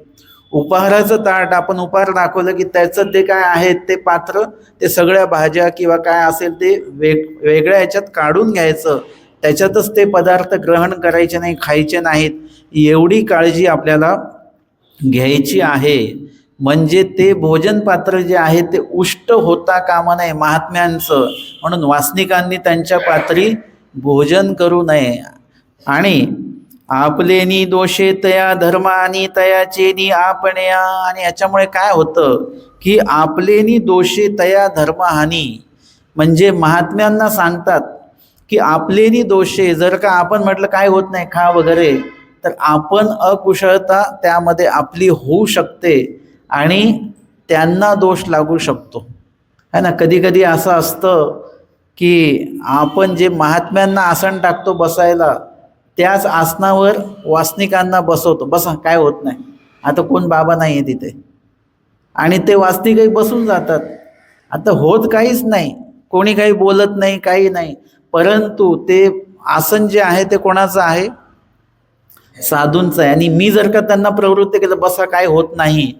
उपहाराचं ताट आपण उपहार दाखवलं की त्याचं ते काय आहे ते पात्र, ते सगळ्या भाज्या किंवा काय असेल ते वेगळ्या ह्याच्यात काढून घ्यायचं, त्याच्यातच ते पदार्थ ग्रहण करायचे नाही, खायचे नाहीत. एवढी काळजी आपल्याला घ्यायची आहे. म्हणजे ते भोजन पात्र जे आहे ते उष्ट होता कामा नये महात्म्यांचं. म्हणून वासनिकांनी त्यांच्या पात्री भोजन करू नये. आणि आपलेनी दोषे तया धर्मानी तयाचेनी आपण्या. आणि याच्यामुळे काय होतं की आपलेनी दोषे तया धर्महानी, म्हणजे महात्म्यांना सांगतात की आपलेनी दोषे, जर का आपण म्हटलं काय होत नाही खा वगैरे, तर आपण अकुशलता त्यामध्ये आपली होऊ शकते आणि त्यांना दोष लागू शकतो है ना. कधी कधी असं असतं की आपण जे महात्म्यांना आसन टाकतो बसायला, त्याच आसनावर वासनिकांना बसवतो, बसा काय होत नाही, आता कोण बाबा नाही आहे तिथे, आणि ते वासनिकही बसून जातात. आता होत काहीच नाही, कोणी काही बोलत नाही, काही नाही, परंतु ते आसन जे आहे ते कोणाचं आहे, साधूंचं आहे. आणि मी जर का त्यांना प्रवृत्त केलं बसा काय होत नाही,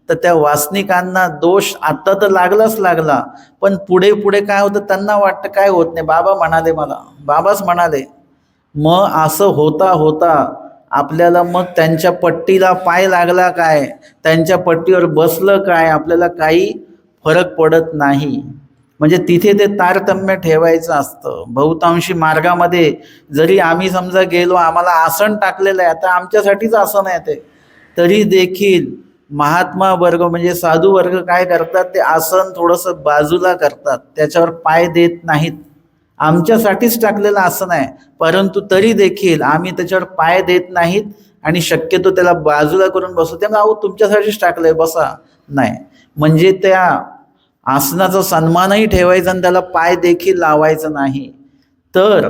तर त्या वासनिकांना दोष आता तर लागलाच लागला, पण पुढे पुढे काय होतं, त्यांना वाटतं काय होत नाही, बाबा म्हणाले मला, बाबाच म्हणाले. मग असं होता होता आपल्याला मग त्यांच्या पट्टीला पाय लागला काय, त्यांच्या पट्टीवर बसलं काय, आपल्याला काही फरक पडत नाही. म्हणजे तिथे ते तारतम्य ठेवायचं असतं. बहुतांशी मार्गामध्ये जरी आम्ही समजा गेलो, आम्हाला आसन टाकलेलं आहे, आता आमच्यासाठीच आसन आहे ते, तरी देखील महात्मा वर्ग म्हणजे साधू वर्ग काय करतात, ते आसन थोडंसं बाजूला करतात, त्याच्यावर पाय देत नाहीत. आमच्यासाठीच टाकलेलं आसन आहे, परंतु तरी देखील आम्ही त्याच्यावर पाय देत नाहीत आणि शक्यतो त्याला बाजूला करून बसतो, त्यामुळे अहो तुमच्यासाठीच टाकलंय बसा. नाही, म्हणजे त्या आसनाचा सन्मानही ठेवायचा आणि त्याला पाय देखील लावायचं नाही. तर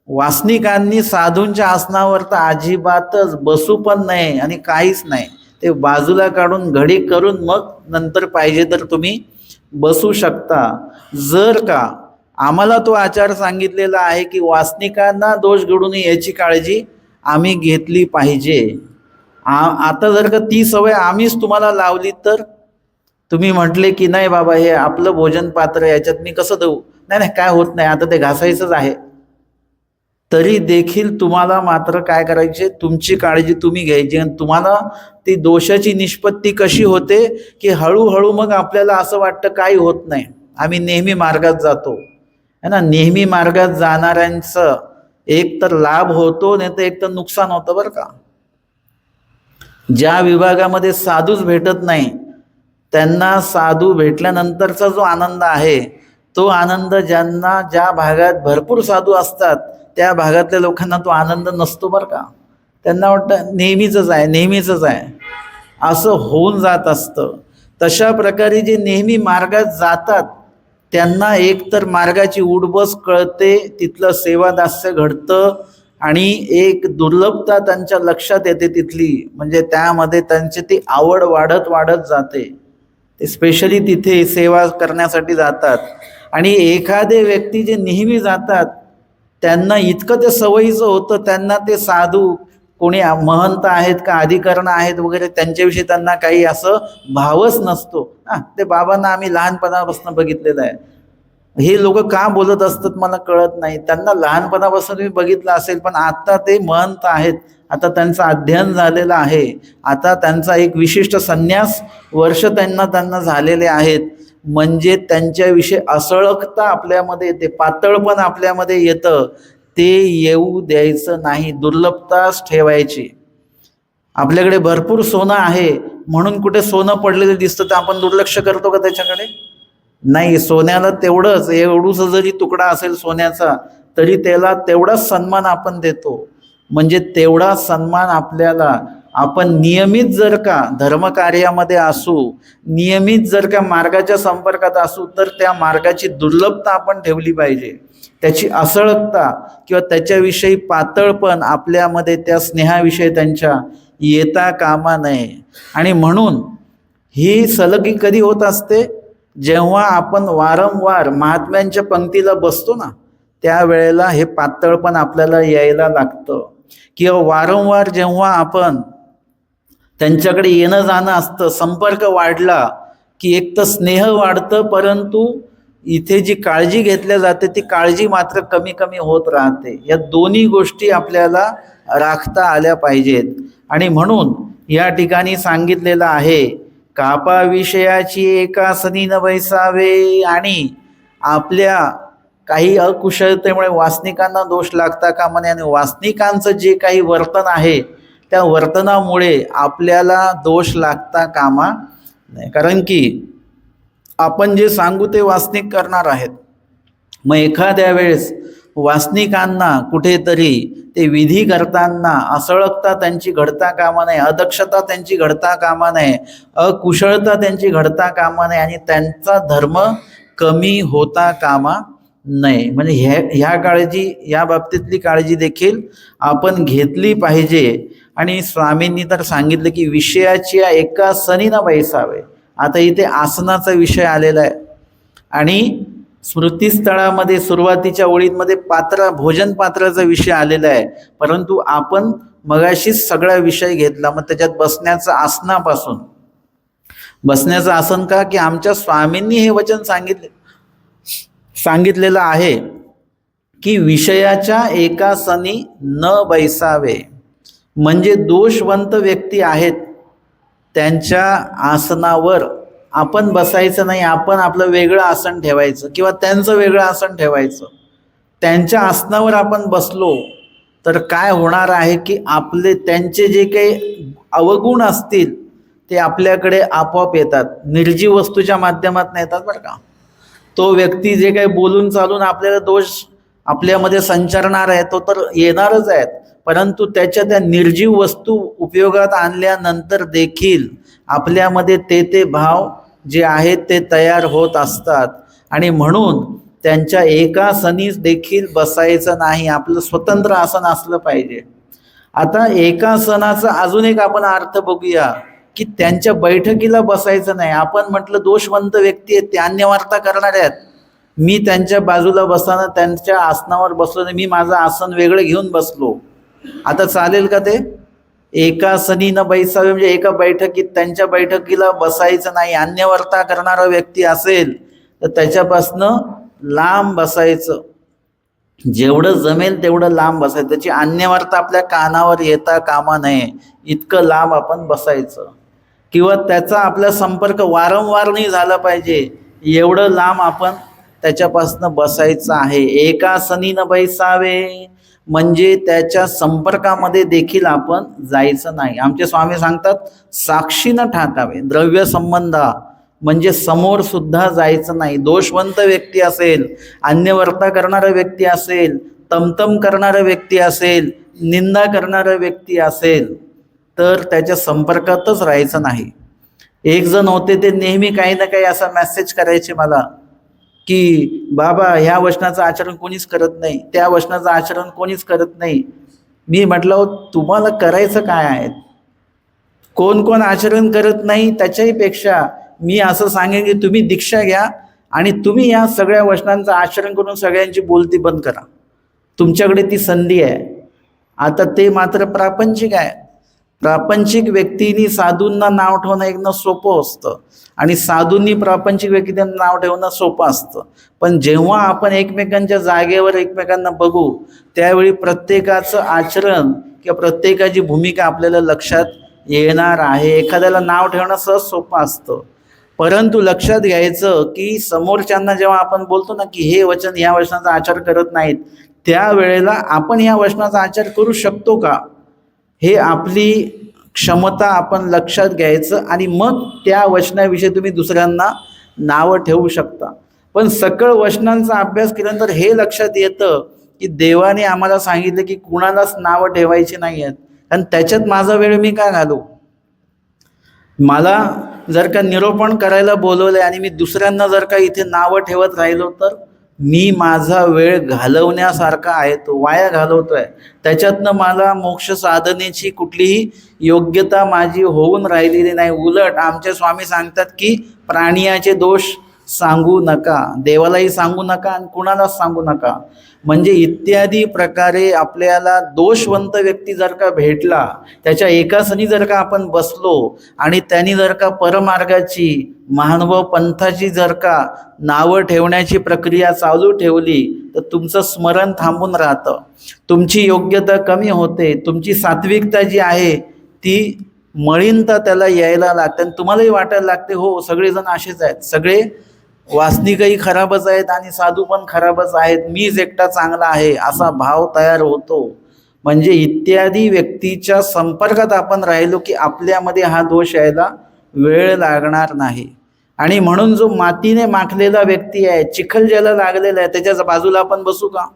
वासनिकांनी साधूंच्या आसनावर तर अजिबातच बसू पण नाही आणि काहीच नाही, ते बाजूला काढून घडी करून मग नंतर पाहिजे तर तुम्ही बसू शकता. जर का आम्हाला तो आचार सांगितलेला आहे की वासनिकांना दोष घडू नये याची काळजी आम्ही घेतली पाहिजे. आता जर का ती सवय आम्हीच तुम्हाला लावली तर तुम्ही म्हटले की नाही बाबा हे आपलं भोजन पात्र याच्यात मी कसं देऊ, नाही नाही काय होत नाही आता ते घासायचंच आहे, तरी देखील तुम्हाला मात्र काय करायचे, तुमची काळजी तुम्ही घ्यायची. आणि तुम्हाला ती दोषाची निष्पत्ती कशी होते की हळूहळू मग आपल्याला असं वाटतं काही होत नाही, आम्ही नेहमी मार्गात जातो है ना. नेहमी मार्गात जाणाऱ्यांचं एक तर लाभ होतो नाही तर एक तर नुकसान होतं बरं का. ज्या विभागामध्ये साधूच भेटत नाही त्यांना साधू भेटल्यानंतरचा जो आनंद आहे तो आनंद ज्यांना ज्या भागात भरपूर साधू असतात त्या भागातल्या लोकांना तो आनंद नसतो बरं का. त्यांना वाटतं नेहमीचंच आहे नेहमीचंच आहे असं होऊन जात असतं. तशा प्रकारे जे नेहमी मार्गात जातात त्यांना एकतर मार्गाची उडबस कळते, तिथलं सेवादास्य घडतं आणि एक दुर्लभता त्यांच्या लक्षात येते तिथली, म्हणजे त्यामध्ये त्यांची ती आवड वाढत वाढत जाते. ते स्पेशली तिथे सेवा करण्यासाठी जातात. आणि एखादे व्यक्ती जे नेहमी जातात त्यांना इतकं ते सवयीचं होतं, त्यांना ते साधू कोणी महंत आहेत का अधिकरण आहेत वगैरे त्यांच्याविषयी त्यांना काही असं भावच नसतो. ते बाबांना आम्ही लहानपणापासून बघितलेलं आहे, हे लोक का बोलत असतात मला कळत नाही. त्यांना लहानपणापासून तुम्ही बघितलं असेल, पण आता ते महंत आहेत, आता त्यांचं अध्ययन झालेलं आहे, आता त्यांचा एक विशिष्ट संन्यास वर्ष त्यांना झालेले आहेत, म्हणजे त्यांच्याविषयी असळखता आपल्यामध्ये येते, पातळपण आपल्यामध्ये येतं. ते येऊ द्यायचं नाही, दुर्लभताच ठेवायची. आपल्याकडे भरपूर सोनं आहे म्हणून कुठे सोनं पडलेलं दिसतं तर आपण दुर्लक्ष करतो का त्याच्याकडे? नाही, सोन्याला तेवढंच, एवढूसा जरी तुकडा असेल सोन्याचा तरी त्याला तेवढाच सन्मान आपण देतो. म्हणजे तेवढा सन्मान आपल्याला, आपण नियमित जर का धर्मकार्यामध्ये असू, नियमित जर का मार्गाच्या संपर्कात असू तर त्या मार्गाची दुर्लभता आपण ठेवली पाहिजे. त्याची असळकता किंवा त्याच्याविषयी पातळपण आपल्यामध्ये त्या स्नेहाविषयी त्यांच्या येता कामा नये. आणि म्हणून ही सलगी कधी होत असते, जेव्हा आपण वारंवार महात्म्यांच्या पंक्तीला बसतो ना त्यावेळेला हे पातळपण आपल्याला यायला लागतं. किंवा वारंवार जेव्हा आपण त्यांच्याकडे येणं जाणं असतं, संपर्क वाढला की एक तर स्नेह वाढतं, परंतु इथे जी काळजी घेतल्या जाते ती काळजी मात्र कमी कमी होत राहते. या दोन्ही गोष्टी आपल्याला राखता आल्या पाहिजेत. आणि म्हणून या ठिकाणी सांगितलेलं आहे, कापा विषयाची एकासनी न बैसावे. आणि आपल्या काही अकुशलतेमुळे वासनिकांना दोष लागता कामा नये. आणि वासनिकांचं जे काही वर्तन आहे त्या वर्तनामुळे आपल्याला दोष लागता कामा नये. कारण की आपण जे सांगू ते वासनिक करणार आहेत. मग एखाद्या वेळेस वासनिकांना कुठेतरी ते विधी करताना असळकता त्यांची घडता कामा नये, अदक्षता त्यांची घडता कामा नये, अकुशलता त्यांची घडता कामा नये आणि त्यांचा धर्म कमी होता कामा नये. म्हणजे ह्या काळजी, या बाबतीतली काळजी देखील आपण घेतली पाहिजे. आणि स्वामींनी तर सांगितलं की विषयाची एका सनी न बैसावे. आता इथे आसनाचा विषय आलेला आहे आणि स्मृतीस्थळामध्ये सुरुवातीच्या ओळींमध्ये भोजन पात्राचा विषय आलेला आहे, परंतु आपण मगाशीच सगळा विषय घेतला. मग त्याच्यात बसण्याचं आसनापासून, बसण्याचं आसन का की आमच्या स्वामींनी हे वचन सांगितलेलं आहे की विषयाच्या एका सनी न बैसावे. म्हणजे दोषवंत व्यक्ती आहेत त्यांच्या आसनावर आपण बसायचं नाही, आपण आपलं वेगळं आसन ठेवायचं किंवा त्यांचं वेगळं आसन ठेवायचं. त्यांच्या आसनावर आपण बसलो तर काय होणार आहे की आपले त्यांचे जे काही अवगुण असतील ते आपल्याकडे आपोआप येतात, निर्जीव वस्तूच्या माध्यमातून येतात बरं का. तो व्यक्ती जे काही बोलून चालून आपल्याला दोष आपल्यामध्ये संचारणार आहे तो तर येणारच आहेत, परंतु त्याच्या त्या निर्जीव वस्तू उपयोगात आणल्यानंतर देखील आपल्यामध्ये ते भाव जे आहेत ते तयार होत असतात. आणि म्हणून त्यांच्या एकासनी देखील बसायचं नाही, आपलं स्वतंत्र आसन असलं पाहिजे. आता एकासनाचा अजून एक आपण अर्थ बघूया की त्यांच्या बैठकीला बसायचं नाही. आपण म्हटलं दोषवंत व्यक्ती आहेत, ते अन्यवार्ता करणार आहेत, मी त्यांच्या बाजूला बसताना त्यांच्या आसनावर बसलो नाही, मी माझं आसन वेगळं घेऊन बसलो, आता चालेल का? ते एकासनी न बैसावे म्हणजे एका बैठकीत त्यांच्या बैठकीला बसायचं नाही. अन्यवार्ता करणारा व्यक्ती असेल तर त्याच्यापासनं लांब बसायचं, जेवढं जमेल तेवढं लांब बसायचं, त्याची अन्यवार्ता आपल्या कानावर येता कामा नये इतकं लांब आपण बसायचं. किंवा त्याचा आपला संपर्क वारंवार नाही झाला पाहिजे एवढं लांब आपण त्याच्यापासनं बसायचं आहे. एकासनी न बैसावे म्हणजे त्याच्या संपर्कामध्ये देखील आपण जायचं नाही. आमचे स्वामी सांगतात साक्षी न ठाकावे, द्रव्य संबंध म्हणजे समोर सुद्धा जायचं नाही. दोषवंत व्यक्ती असेल, अन्यवर्ता करणारा व्यक्ती असेल, तमतम करणारा व्यक्ती असेल, निंदा करणारा व्यक्ती असेल तर त्याच्या संपर्कातच राहायचं नाही. एक जण होते, ते नेहमी काही ना काही असा मेसेज करायचे मला की बाबा ह्या वचनाचं आचरण कोणीच करत नाही, त्या वचनाचं आचरण कोणीच करत नाही. मी म्हटलं तुम्हाला करायचं काय आहे? कोण कोण आचरण करत नाही त्याच्याही पेक्षा मी असं सांगेन की तुम्ही दीक्षा घ्या आणि तुम्ही या सगळ्या वचनांचं आचरण करून सगळ्यांची बोलती बंद करा. तुमच्याकडे ती संधी आहे. आता ते मात्र प्रापंचिक आहे. प्रापंचिक व्यक्तींनी साधूंना नाव ठेवणं एकदम सोपं असतं आणि साधूंनी प्रापंचिक व्यक्तींना नाव ठेवणं सोपं असतं. पण जेव्हा आपण एकमेकांच्या जागेवर एकमेकांना बघू त्यावेळी प्रत्येकाचं आचरण किंवा प्रत्येकाची भूमिका आपल्याला लक्षात येणार आहे. एखाद्याला नाव ठेवणं सहज सोपं असतं, परंतु लक्षात घ्यायचं की समोरच्यांना जेव्हा आपण बोलतो ना की हे वचन ह्या वचनाचा आचार करत नाहीत, त्यावेळेला आपण ह्या वचनाचा आचार करू शकतो का, हे आपली क्षमता आपण लक्षात घ्यायचं आणि मग त्या वचनाविषयी तुम्ही दुसऱ्यांना नावं ठेवू शकता. पण सकळ वचनांचा अभ्यास केल्यानंतर हे लक्षात येतं की देवाने आम्हाला सांगितलं की कुणालाच नावं ठेवायची नाही आहेत, आणि त्याच्यात माझा वेळ मी का घालू? मला जर का निरूपण करायला बोलवलंय आणि मी दुसऱ्यांना जर का इथे नावं ठेवत राहिलो तर मी माझा वेळ घालवण्यासारखा आहे, तो वाया घालवतोय. त्याच्यातनं मला मोक्ष साधनेची कुठलीही योग्यता माझी होऊन राहिलेली नाही. उलट आमचे स्वामी सांगतात की प्राणियाचे दोष सांगू नका, देवालाही सांगू नका आणि कुणालाच सांगू नका. म्हणजे इत्यादी प्रकारे आपल्याला दोषवंत व्यक्ती जर का भेटला, त्याच्या एकासनी जर का आपण बसलो आणि त्यांनी जर का परमार्गाची महानुभाव पंथाची जर का नावं ठेवण्याची प्रक्रिया चालू ठेवली तर तुमचं स्मरण थांबून राहतं, तुमची योग्यता कमी होते, तुमची सात्विकता जी आहे ती मळीनता त्याला यायला लागते आणि तुम्हालाही वाटायला लागते हो सगळेजण असेच आहेत, सगळे वासनिकही खराबच आहेत आणि साधू पण खराबच आहेत, मीच एकटा चांगला आहे असा भाव तयार होतो. म्हणजे इत्यादी व्यक्तीच्या संपर्कात आपण राहिलो की आपल्यामध्ये हा दोष यायला वेळ लागणार नाही. आणि म्हणून जो मातीने माखलेला व्यक्ती आहे, चिखल ज्याला लागलेला आहे, त्याच्या बाजूला आपण बसू का?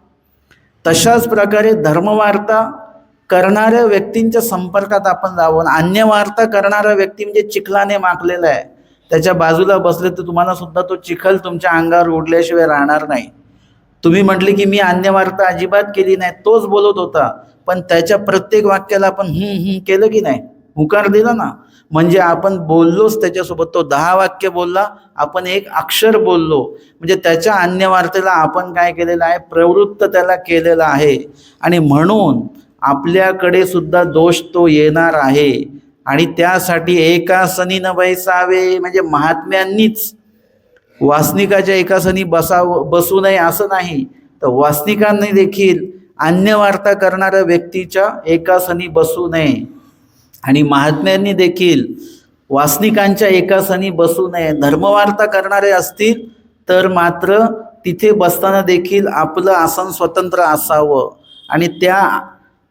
तशाच प्रकारे धर्मवार्ता करणाऱ्या व्यक्तींच्या संपर्कात आपण जावं. अन्यवार्ता करणारा व्यक्ती म्हणजे चिखलाने माखलेला आहे, त्याच्या बाजूला बसले तर तुम्हाला सुद्धा तो चिखल तुमच्या अंगावर उडल्याशिवाय राहणार नाही. तुम्ही म्हटले की मी अन्यवार्ता अजिबात केली नाही, तोच बोलत होता, पण त्याच्या प्रत्येक वाक्याला आपण केलं की नाही, हुकार दिला ना, म्हणजे आपण बोललोच त्याच्यासोबत. तो 10 वाक्य बोलला, आपण 1 अक्षर बोललो, म्हणजे त्याच्या अन्यवार्तेला आपण काय केलेलं आहे, प्रवृत्त त्याला केलेलं आहे. आणि म्हणून आपल्याकडे सुद्धा दोष तो येणार आहे. आणि त्यासाठी एकासनी न बैसावे म्हणजे महात्म्यांनीच वासनिकाच्या एकासनी बसू नये असं नाही, तर वासनिकांनी देखील अन्यवार्ता करणाऱ्या व्यक्तीच्या एकासनी बसू नये आणि महात्म्यांनी देखील वासनिकांच्या एकासनी बसू नये. धर्मवार्ता करणारे असतील तर मात्र तिथे बसताना देखील आपलं आसन स्वतंत्र असावं आणि त्या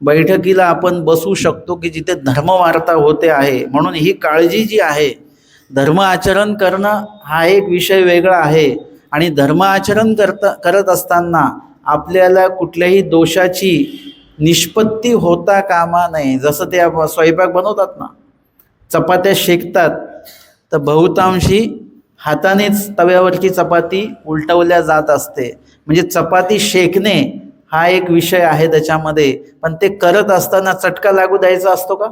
बैठकीला आपण बसू शकतो की जिथे धर्मवार्ता होते आहे. म्हणून ही काळजी जी आहे, धर्म आचरण करणं हा एक विषय वेगळा आहे आणि धर्म आचरण करत असताना आपल्याला कुठल्याही दोषाची निष्पत्ती होता कामा नये. जसं ते स्वयंपाक बनवतात ना, चपात्या शेकतात, तर बहुतांशी हातानेच तव्यावरची चपाती उलटवल्या जात असते. म्हणजे चपाती शेकणे हा एक विषय आहे त्याच्यामध्ये, पण ते करत असताना चटका लागू द्यायचा असतो का?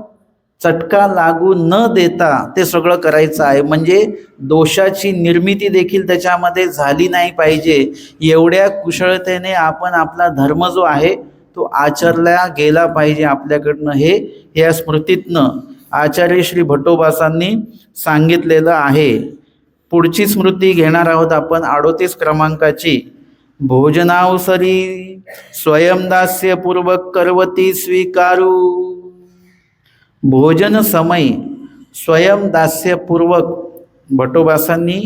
चटका लागू न देता ते सगळं करायचं आहे. म्हणजे दोषाची निर्मिती देखील त्याच्यामध्ये झाली नाही पाहिजे. एवढ्या कुशळतेने आपण आपला धर्म जो आहे तो आचरला गेला पाहिजे आपल्याकडनं. हे या स्मृतीतनं आचार्य श्री भट्टोबासांनी सांगितलेलं आहे. पुढची स्मृती घेणार आहोत आपण 38 क्रमांकाची. भोजनावसरी स्वयंदास्यपूर्वक करवती स्वीकारू. भोजन समय स्वयंदास्यपूर्वक भट्टोबासांनी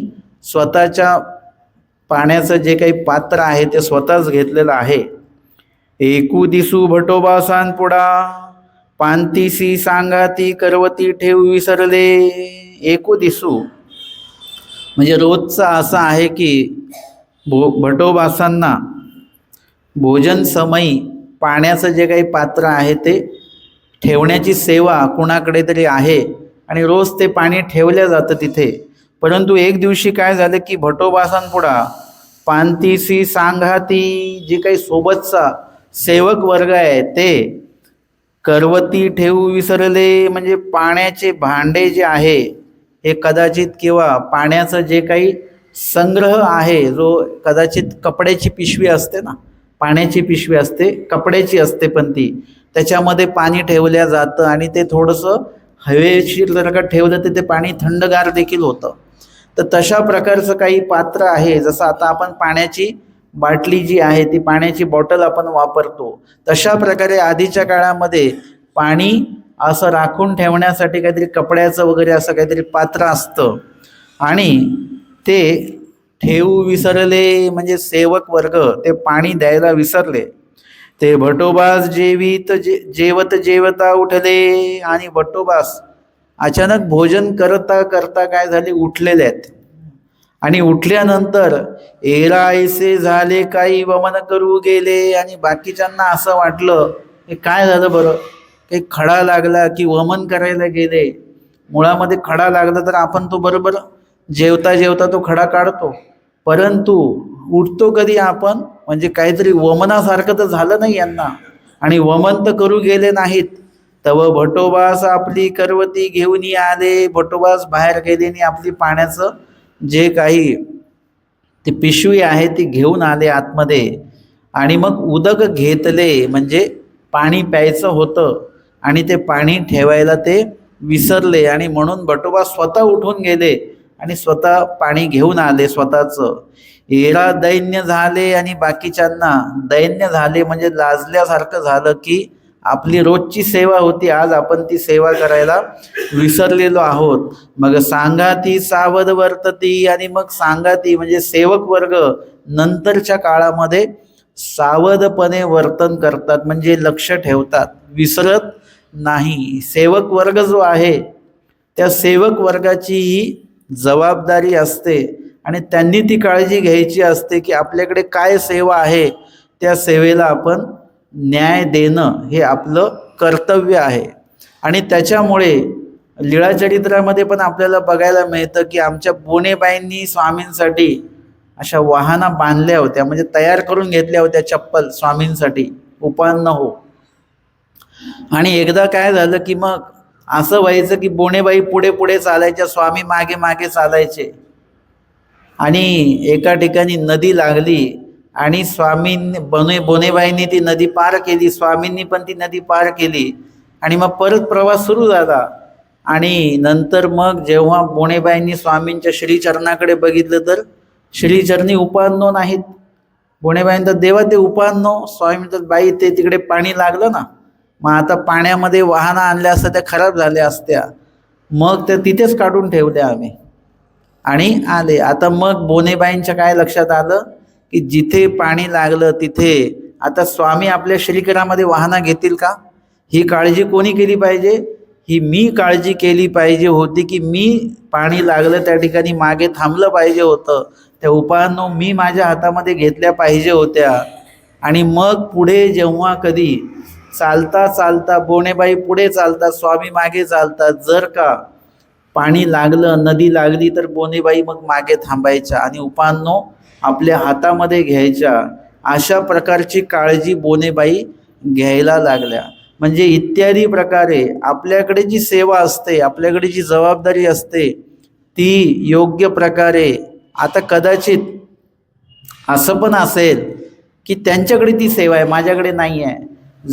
स्वतःच्या पाण्याचं जे काही पात्र आहे ते स्वतःच घेतलेलं आहे. एकू दिसू भट्टोबासांपुढा पांतीसी सांगाती करवती ठेव विसरले. एकू दिसू म्हणजे रोजचा असा आहे की भट्टोबासांना भोजन समयी पाण्याचं जे काही पात्र आहे ते ठेवण्याची सेवा कुणाकडे तरी आहे आणि रोज ते पाणी ठेवलं जातं तिथे. परंतु एक दिवशी काय झालं की भट्टोबासांपुढा पांतीसी सांघाती जे काही सोबतचा सेवक वर्ग आहे ते करवती ठेवू विसरले. म्हणजे पाण्याचे भांडे जे आहे हे कदाचित किंवा पाण्याचं जे काही संग्रह आहे, जो कदाचित कपड्याची पिशवी असते ना, पाण्याची पिशवी असते, कपड्याची असते, पण ती त्याच्यामध्ये पाणी ठेवल्या जातं आणि ते थोडंसं हवेशीर जर का ठेवलं तर ते पाणी थंडगार देखील होतं. तर तशा प्रकारचं काही पात्र आहे. जसं आता आपण पाण्याची बाटली जी आहे ती पाण्याची बॉटल आपण वापरतो, तशा प्रकारे आधीच्या काळामध्ये पाणी असं राखून ठेवण्यासाठी काहीतरी कपड्याचं वगैरे असं काहीतरी पात्र असतं आणि ते ठेवू विसरले. म्हणजे सेवक वर्ग ते पाणी द्यायला विसरले. ते भट्टोबास जेवत जेवता उठले. आणि भट्टोबास अचानक भोजन करता करता काय झाले, उठलेले आहेत. आणि उठल्यानंतर ऐसे झाले काही वमन करू गेले. आणि बाकीच्यांना असं वाटलं हे काय झालं बरं, काही खडा लागला की वमन करायला गेले. मुळामध्ये खडा लागला तर आपण तो बरोबर जेवता जेवता तो खडा काढतो, परंतु उठतो कधी आपण, म्हणजे काहीतरी वमनासारखं तर झालं नाही यांना. आणि वमन तर करू गेले नाहीत. तव भट्टोबास आपली करवती घेऊन आले. भट्टोबास बाहेर गेले आणि आपली पाण्याचं जे काही ती पिशवी आहे ती घेऊन आले आतमध्ये. आणि मग उदक घेतले, म्हणजे पाणी प्यायचं होतं आणि ते पाणी ठेवायला ते विसरले. आणि म्हणून भट्टोबा स्वतः उठून गेले आणि स्वतः पाणी घेऊन आले स्वतःचं. एरा दैन्य झाले. आणि बाकीच्यांना दैन्य झाले म्हणजे लाजल्यासारखं झालं की आपली रोजची सेवा होती, आज आपण ती सेवा करायला विसरलेलो आहोत. मग सांगाती सावध वर्तती. आणि मग सांगाती म्हणजे सेवक वर्ग नंतरच्या काळामध्ये सावधपणे वर्तन करतात, म्हणजे लक्ष ठेवतात, विसरत नाही. सेवक वर्ग जो आहे त्या सेवक वर्गाची ही जबाबदारी असते आणि त्यांनी ती काळजी घ्यायची असते की आपल्याकडे काय सेवा आहे त्या सेवेला आपण न्याय देणं हे आपलं कर्तव्य आहे. आणि त्याच्यामुळे लीळाचरित्रामध्ये पण आपल्याला बघायला मिळतं की आमच्या बोनेबाईंनी स्वामींसाठी अशा वाहना बांधल्या होत्या, म्हणजे तयार करून घेतल्या होत्या चप्पल स्वामींसाठी, उपान्न हो. आणि एकदा काय झालं की मग असं व्हायचं की बोनेबाई पुढे पुढे चालायच्या, स्वामी मागे मागे चालायचे. आणि एका ठिकाणी नदी लागली आणि स्वामींनी बोनेबाईंनी ती नदी पार केली, स्वामींनी पण ती नदी पार केली. आणि मग परत प्रवास सुरू झाला. आणि नंतर मग जेव्हा बोनेबाईंनी स्वामींच्या श्रीचरणाकडे बघितलं तर श्रीचरणी उपान्नो नाहीत. बोनेबाईंनी तर देवा ते उपान्नो. स्वामी म्हणतात बाई ते तिकडे पाणी लागलं ना, मग आता पाण्यामध्ये वाहना आणल्या असत्या त्या खराब झाल्या असत्या, मग त्या तिथेच काढून ठेवल्या आम्ही आणि आले. आता मग बोनेबाईंच्या काय लक्षात आलं की जिथे पाणी लागलं तिथे आता स्वामी आपल्या श्रीकरामध्ये वाहना घेतील का? ही काळजी कोणी केली पाहिजे? ही मी काळजी केली पाहिजे होती की मी पाणी लागलं त्या ठिकाणी मागे थांबलं पाहिजे होतं. त्या उपायांनो मी माझ्या हातामध्ये घेतल्या पाहिजे होत्या. आणि मग पुढे जेव्हा कधी चालता चालता बोनेबाई पुढे चालतात, स्वामी मागे चालतात. जर का पाणी लागलं, नदी लागली, तर बोनेबाई मग मागे थांबायच्या आणि उपांनो आपल्या हातामध्ये घ्यायच्या. अशा प्रकारची काळजी बोनेबाई घ्यायला लागल्या. म्हणजे इत्यादी प्रकारे आपल्याकडे जी सेवा असते, आपल्याकडे जी जबाबदारी असते, ती योग्य प्रकारे, आता कदाचित असं पण असेल की त्यांच्याकडे ती सेवा आहे, माझ्याकडे नाही आहे.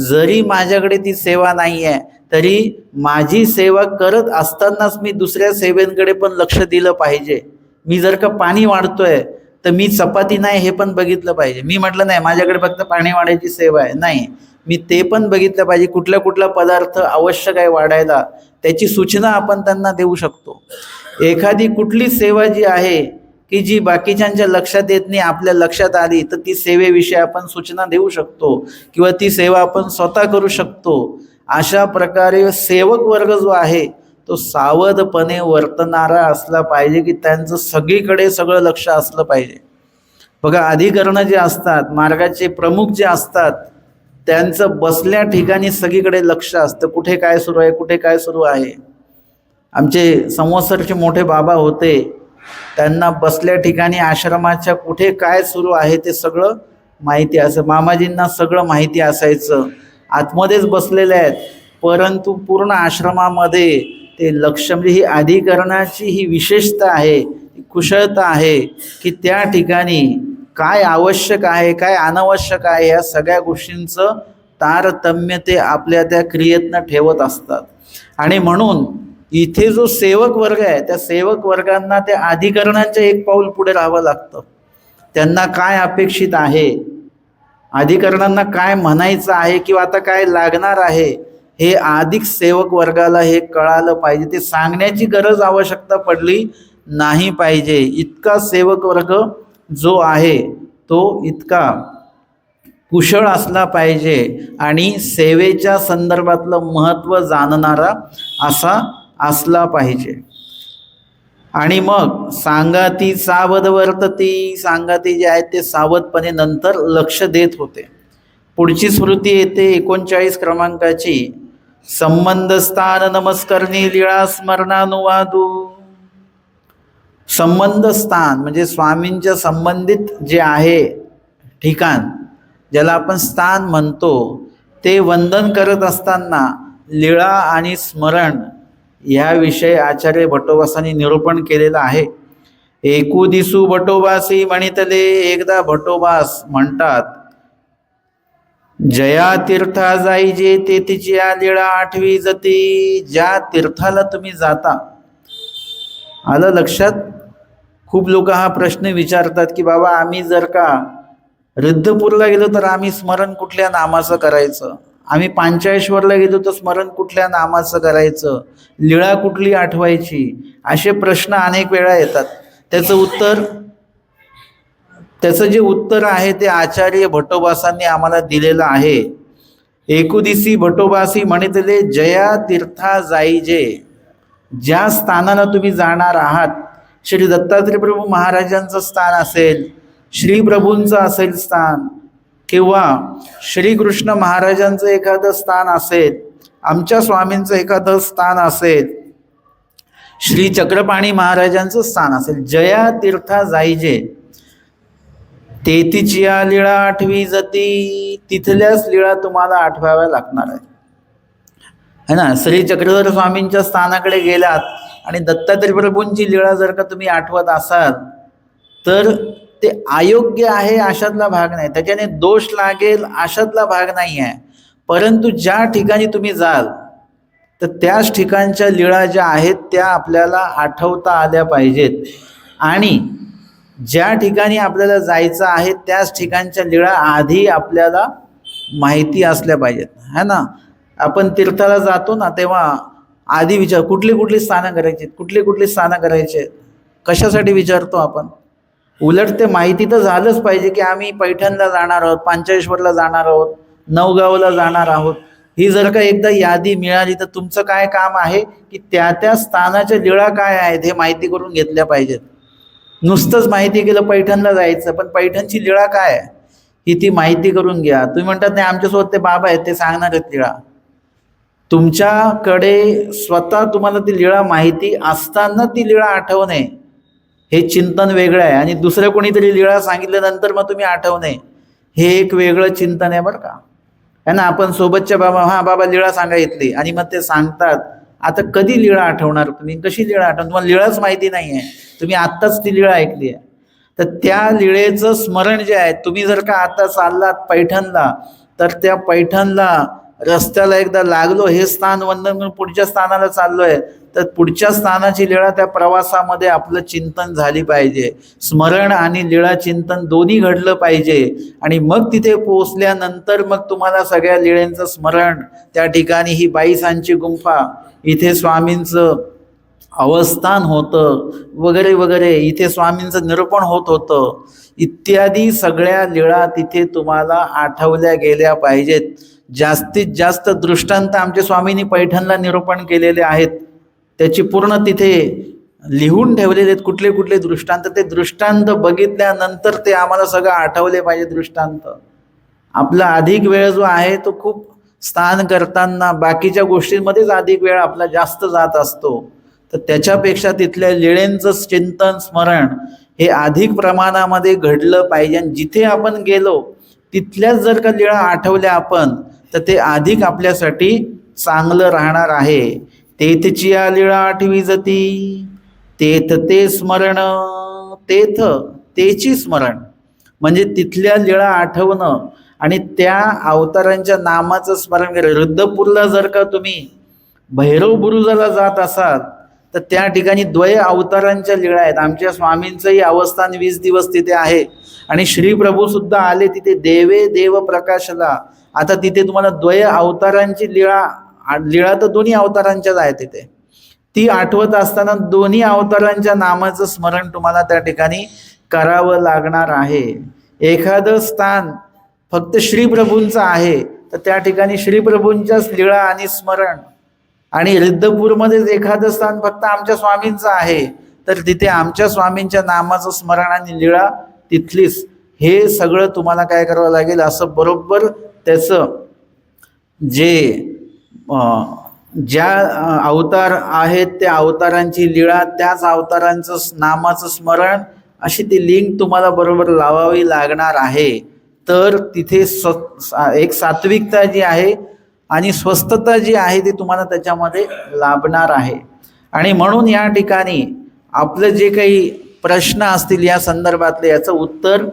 जरी माझ्याकडे ती सेवा नाही आहे तरी माझी सेवा करत असतानाच मी दुसऱ्या सेवेंकडे पण लक्ष दिलं पाहिजे. मी जर का पाणी वाढतोय तर मी चपाती नाही हे पण बघितलं पाहिजे. मी म्हटलं नाही माझ्याकडे फक्त पाणी वाढायची सेवा आहे, नाही, मी ते पण बघितलं पाहिजे. कुठला कुठला पदार्थ आवश्यक आहे वाढायला त्याची सूचना आपण त्यांना देऊ शकतो. एखादी कुठली सेवा जी आहे की जी बाकीच्यांच्या लक्षात येत नाही, आपल्या लक्षात आली, तर ती सेवेविषयी आपण सूचना देऊ शकतो किंवा ती सेवा आपण स्वतः करू शकतो. अशा प्रकारे सेवक वर्ग जो आहे तो सावधपणे वर्तणारा असला पाहिजे की त्यांचं सगळीकडे सगळं लक्ष असलं पाहिजे. बघा, अधिकरणं जे असतात, मार्गाचे प्रमुख जे असतात, त्यांचं बसल्या ठिकाणी सगळीकडे लक्ष असतं, कुठे काय सुरू आहे, कुठे काय सुरू आहे. आमचे संवत्सरचे मोठे बाबा होते, त्यांना बसल्या ठिकाणी आश्रमाच्या कुठे काय सुरू आहे ते सगळं माहिती असं. मामाजींना सगळं माहिती असायचं, आतमध्येच बसलेले आहेत, परंतु पूर्ण आश्रमामध्ये ते लक्ष. म्हणजे ही अधिकरणाची ही विशेषता आहे, कुशलता आहे की त्या ठिकाणी काय आवश्यक आहे, काय अनावश्यक आहे, या सगळ्या गोष्टींचं तारतम्य ते आपल्या त्या क्रियेतनं ठेवत असतात. आणि म्हणून इथे जो सेवक वर्ग आहे त्या सेवक वर्गांना त्या अधिकरणांच्या एक पाऊल पुढे राहावं लागतं. त्यांना काय अपेक्षित आहे, अधिकरणांना काय म्हणायचं आहे किंवा आता काय लागणार आहे, हे अधिक सेवक वर्गाला हे कळालं पाहिजे. ते सांगण्याची गरज आवश्यकता पडली नाही पाहिजे. इतका सेवक वर्ग जो आहे तो इतका कुशळ असला पाहिजे आणि सेवेच्या संदर्भातलं महत्त्व जाणणारा असा असला पाहिजे. आणि मग सांगाती सावध वर्तती, सांगाती जे आहेत ते सावधपणे नंतर लक्ष देत होते. पुढची स्मृती येते 39 क्रमांकाची. संबंध स्थान नमस्करणी लीळा स्मरणानुवादू. संबंध स्थान म्हणजे स्वामींच्या संबंधित जे आहे ठिकाण, ज्याला आपण स्थान म्हणतो, ते वंदन करत असताना लीळा आणि स्मरण याविषयी आचार्य भट्टोबासांनी निरूपण केलेलं आहे. एकू दिसू भट्टोबासी म्हणितले, एकदा भट्टोबास म्हणतात, जया तीर्था जाई जे ते तिची लीळा आठवी जती. ज्या तीर्थाला तुम्ही जाता, आलं लक्षात? खूप लोक हा प्रश्न विचारतात की बाबा आम्ही जर का रिद्धपूरला गेलो तर आम्ही स्मरण कुठल्या नामाचं करायचं, आम्ही पांचाळेश्वरला गेलो तर स्मरण कुठल्या नामाचं करायचं, लीळा कुठली आठवायची, असे प्रश्न अनेक वेळा येतात. त्याचं जे उत्तर आहे ते आचार्य भट्टोबासांनी आम्हाला दिलेलं आहे. एकुदिसी भट्टोबासी म्हणितले, जया तीर्था जाईजे. ज्या स्थानाला तुम्ही जाणार आहात, श्री दत्तात्रय प्रभू महाराजांचं स्थान असेल, श्री प्रभूंचं असेल स्थान, किंवा श्रीकृष्ण महाराजांचं एखादं स्थान असेल, आमच्या स्वामींचं एखादं स्थान असेल, श्री चक्रपाणी महाराजांचं स्थान असेल, जया तीर्था जाईजे तेथीची लीळा आठवी जती. तिथल्याच लीळा तुम्हाला आठवाव्या लागणार आहे ना. श्री चक्रधर स्वामींच्या स्थानाकडे गेलात आणि दत्तात्रय प्रभूंची लीळा जर का तुम्ही आठवत असाल तर ते अयोग्य आहे अशातला भाग नाही, त्याच्याने दोष लागेल अशातला भाग नाही आहे. परंतु ज्या ठिकाणी तुम्ही जाल तर त्याच ठिकाणच्या लीळा ज्या आहेत त्या आपल्याला आठवता आल्या पाहिजेत. आणि ज्या ठिकाणी आपल्याला जायचं आहे त्याच ठिकाणच्या लीळा आधी आपल्याला माहिती असल्या पाहिजेत, है ना. आपण तीर्थाला जातो ना तेव्हा आधी विचार, कुठली कुठली स्थानं करायची, कुठली कुठली स्थानं करायचे, कशासाठी विचारतो आपण. उलट ते माहिती तर झालंच पाहिजे की आम्ही पैठणला जाणार आहोत, पांचाळेश्वरला जाणार आहोत, नवगावला जाणार आहोत. ही जर का एकदा यादी मिळाली तर तुमचं काय काम आहे की त्या त्या स्थानाच्या लीळा काय आहेत हे माहिती करून घेतल्या पाहिजेत. नुसतंच माहिती केलं पैठणला जायचं, पण पैठणची लीळा काय आहे ही ती माहिती करून घ्या. तुम्ही म्हणतात नाही आमच्यासोबत ते बाबा आहेत ते सांगणार आहेत लीळा. तुमच्याकडे स्वतः तुम्हाला ती लीळा माहिती असताना ती लीळा आठवणे हे चिंतन वेगळं आहे, आणि दुसरं कोणीतरी लीळा सांगितल्यानंतर मग तुम्ही आठवणे हे एक वेगळं चिंतन आहे बरं का. है ना. आपण सोबतच्या बाबा, हा बाबा लीळा सांगायतली, आणि मग ते सांगतात. आता कधी लीळा आठवणार तुम्ही, कशी लीळा आठवणार, तुम्हाला लीळाच माहिती नाही आहे, तुम्ही आत्ताच ती लीळा ऐकली आहे. तर त्या लीळेचं स्मरण जे आहे, तुम्ही जर का आता चाललात पैठणला, तर त्या पैठणला रस्त्याला एकदा लागलो, हे स्थान वंदन करून पुढच्या स्थानाला चाललोय, तर पुढच्या स्थानाची लीळा त्या प्रवासामध्ये आपलं चिंतन झाली पाहिजे. स्मरण आणि लीळा चिंतन दोन्ही घडलं पाहिजे, आणि मग तिथे पोहोचल्यानंतर मग तुम्हाला सगळ्या लीळेंचं स्मरण. त्या ठिकाणी ही बाईसांची गुंफा, इथे स्वामींचं अवस्थान होतं वगैरे वगैरे, इथे स्वामींचं निरूपण होत होतं, इत्यादी सगळ्या लीळा तिथे तुम्हाला आठवल्या गेल्या पाहिजेत. जास्तीत जास्त दृष्टांत आमच्या स्वामींनी पैठणला निरूपण केलेले आहेत, त्याची पूर्ण तिथे लिहून ठेवलेले आहेत कुठले कुठले दृष्टांत. ते दृष्टांत बघितल्यानंतर ते आम्हाला सगळं आठवले पाहिजे दृष्टांत. आपला अधिक वेळ जो आहे तो खूप स्थान करताना बाकीच्या गोष्टींमध्येच अधिक वेळ आपला जास्त जात असतो, तर त्याच्यापेक्षा तिथल्या लीळेंचं चिंतन स्मरण हे अधिक प्रमाणामध्ये घडलं पाहिजे. आणि जिथे आपण गेलो तिथल्याच जर का लीळा आठवल्या आपण, तर ते अधिक आपल्यासाठी चांगलं राहणार आहे. तेथची लीळा आठवी जती, तेथ ते स्मरण, तेथ तेची स्मरण, म्हणजे तिथल्या लीळा आठवणं आणि त्या अवतारांच्या नामाचं स्मरण करा. रुद्रपूरला जर का तुम्ही भैरव बुरुजाला जात असाल, तर त्या ठिकाणी द्वय अवतारांच्या लीळा आहेत. आमच्या स्वामींचंही अवस्थान 20 दिवस तिथे आहे, आणि श्रीप्रभू सुद्धा आले तिथे देवे देव प्रकाशला. आता तिथे तुम्हाला द्वय अवतारांची लीळा तर दोन्ही अवतारांच्याच आहे तिथे, ती आठवत असताना दोन्ही अवतारांच्या नामाचं स्मरण तुम्हाला त्या ठिकाणी करावं लागणार आहे. एखादं स्थान फक्त श्रीप्रभूंचं आहे, तर त्या ठिकाणी श्रीप्रभूंच्याच लीळा आणि स्मरण, आणि रिद्धपूरमध्येच एखादं स्थान फक्त आमच्या स्वामींचं आहे, तर तिथे आमच्या स्वामींच्या नामाचं स्मरण आणि लीळा तिथलीच. हे सगळं तुम्हाला काय करावं लागेल, असं बरोबर त्याचं जे ज्या अवतार आहेत त्या अवतारांची लीळा, त्याच अवतारांचं नामाचं स्मरण, अशी ती लिंक तुम्हाला बरोबर लावावी लागणार आहे. तर तिथे एक सात्विकता जी आहे आणि स्वस्थता जी आहे ती तुम्हाला त्याच्यामध्ये लाभणार आहे. आणि म्हणून या ठिकाणी आपलं जे काही प्रश्न असतील या संदर्भातले, याचं उत्तर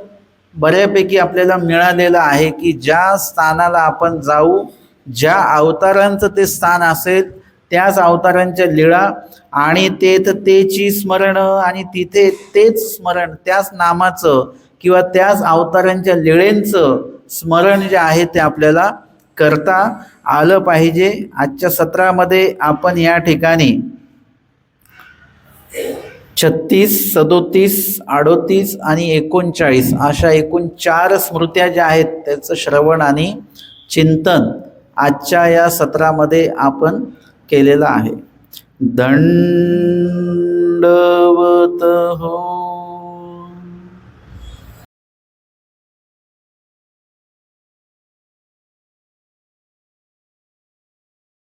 बऱ्यापैकी आपल्याला मिळालेलं आहे की ज्या स्थानाला आपण जाऊ, ज्या अवतारांचं ते स्थान असेल त्याच अवतारांच्या लीळा आणि तेची स्मरण, आणि तिथे तेच स्मरण, त्याच नामाचं किंवा त्याच अवतारांच्या लीळेंचं स्मरण जे आहे ते आपल्याला करता आलं पाहिजे. आजच्या सत्रामध्ये आपण या ठिकाणी 36, 37, 38 आणि 39 अशा एकूण 4 स्मृत्या ज्या आहेत त्याचं श्रवण आणि चिंतन आजच्या या सत्रामध्ये आपण केलेलं आहे. दंड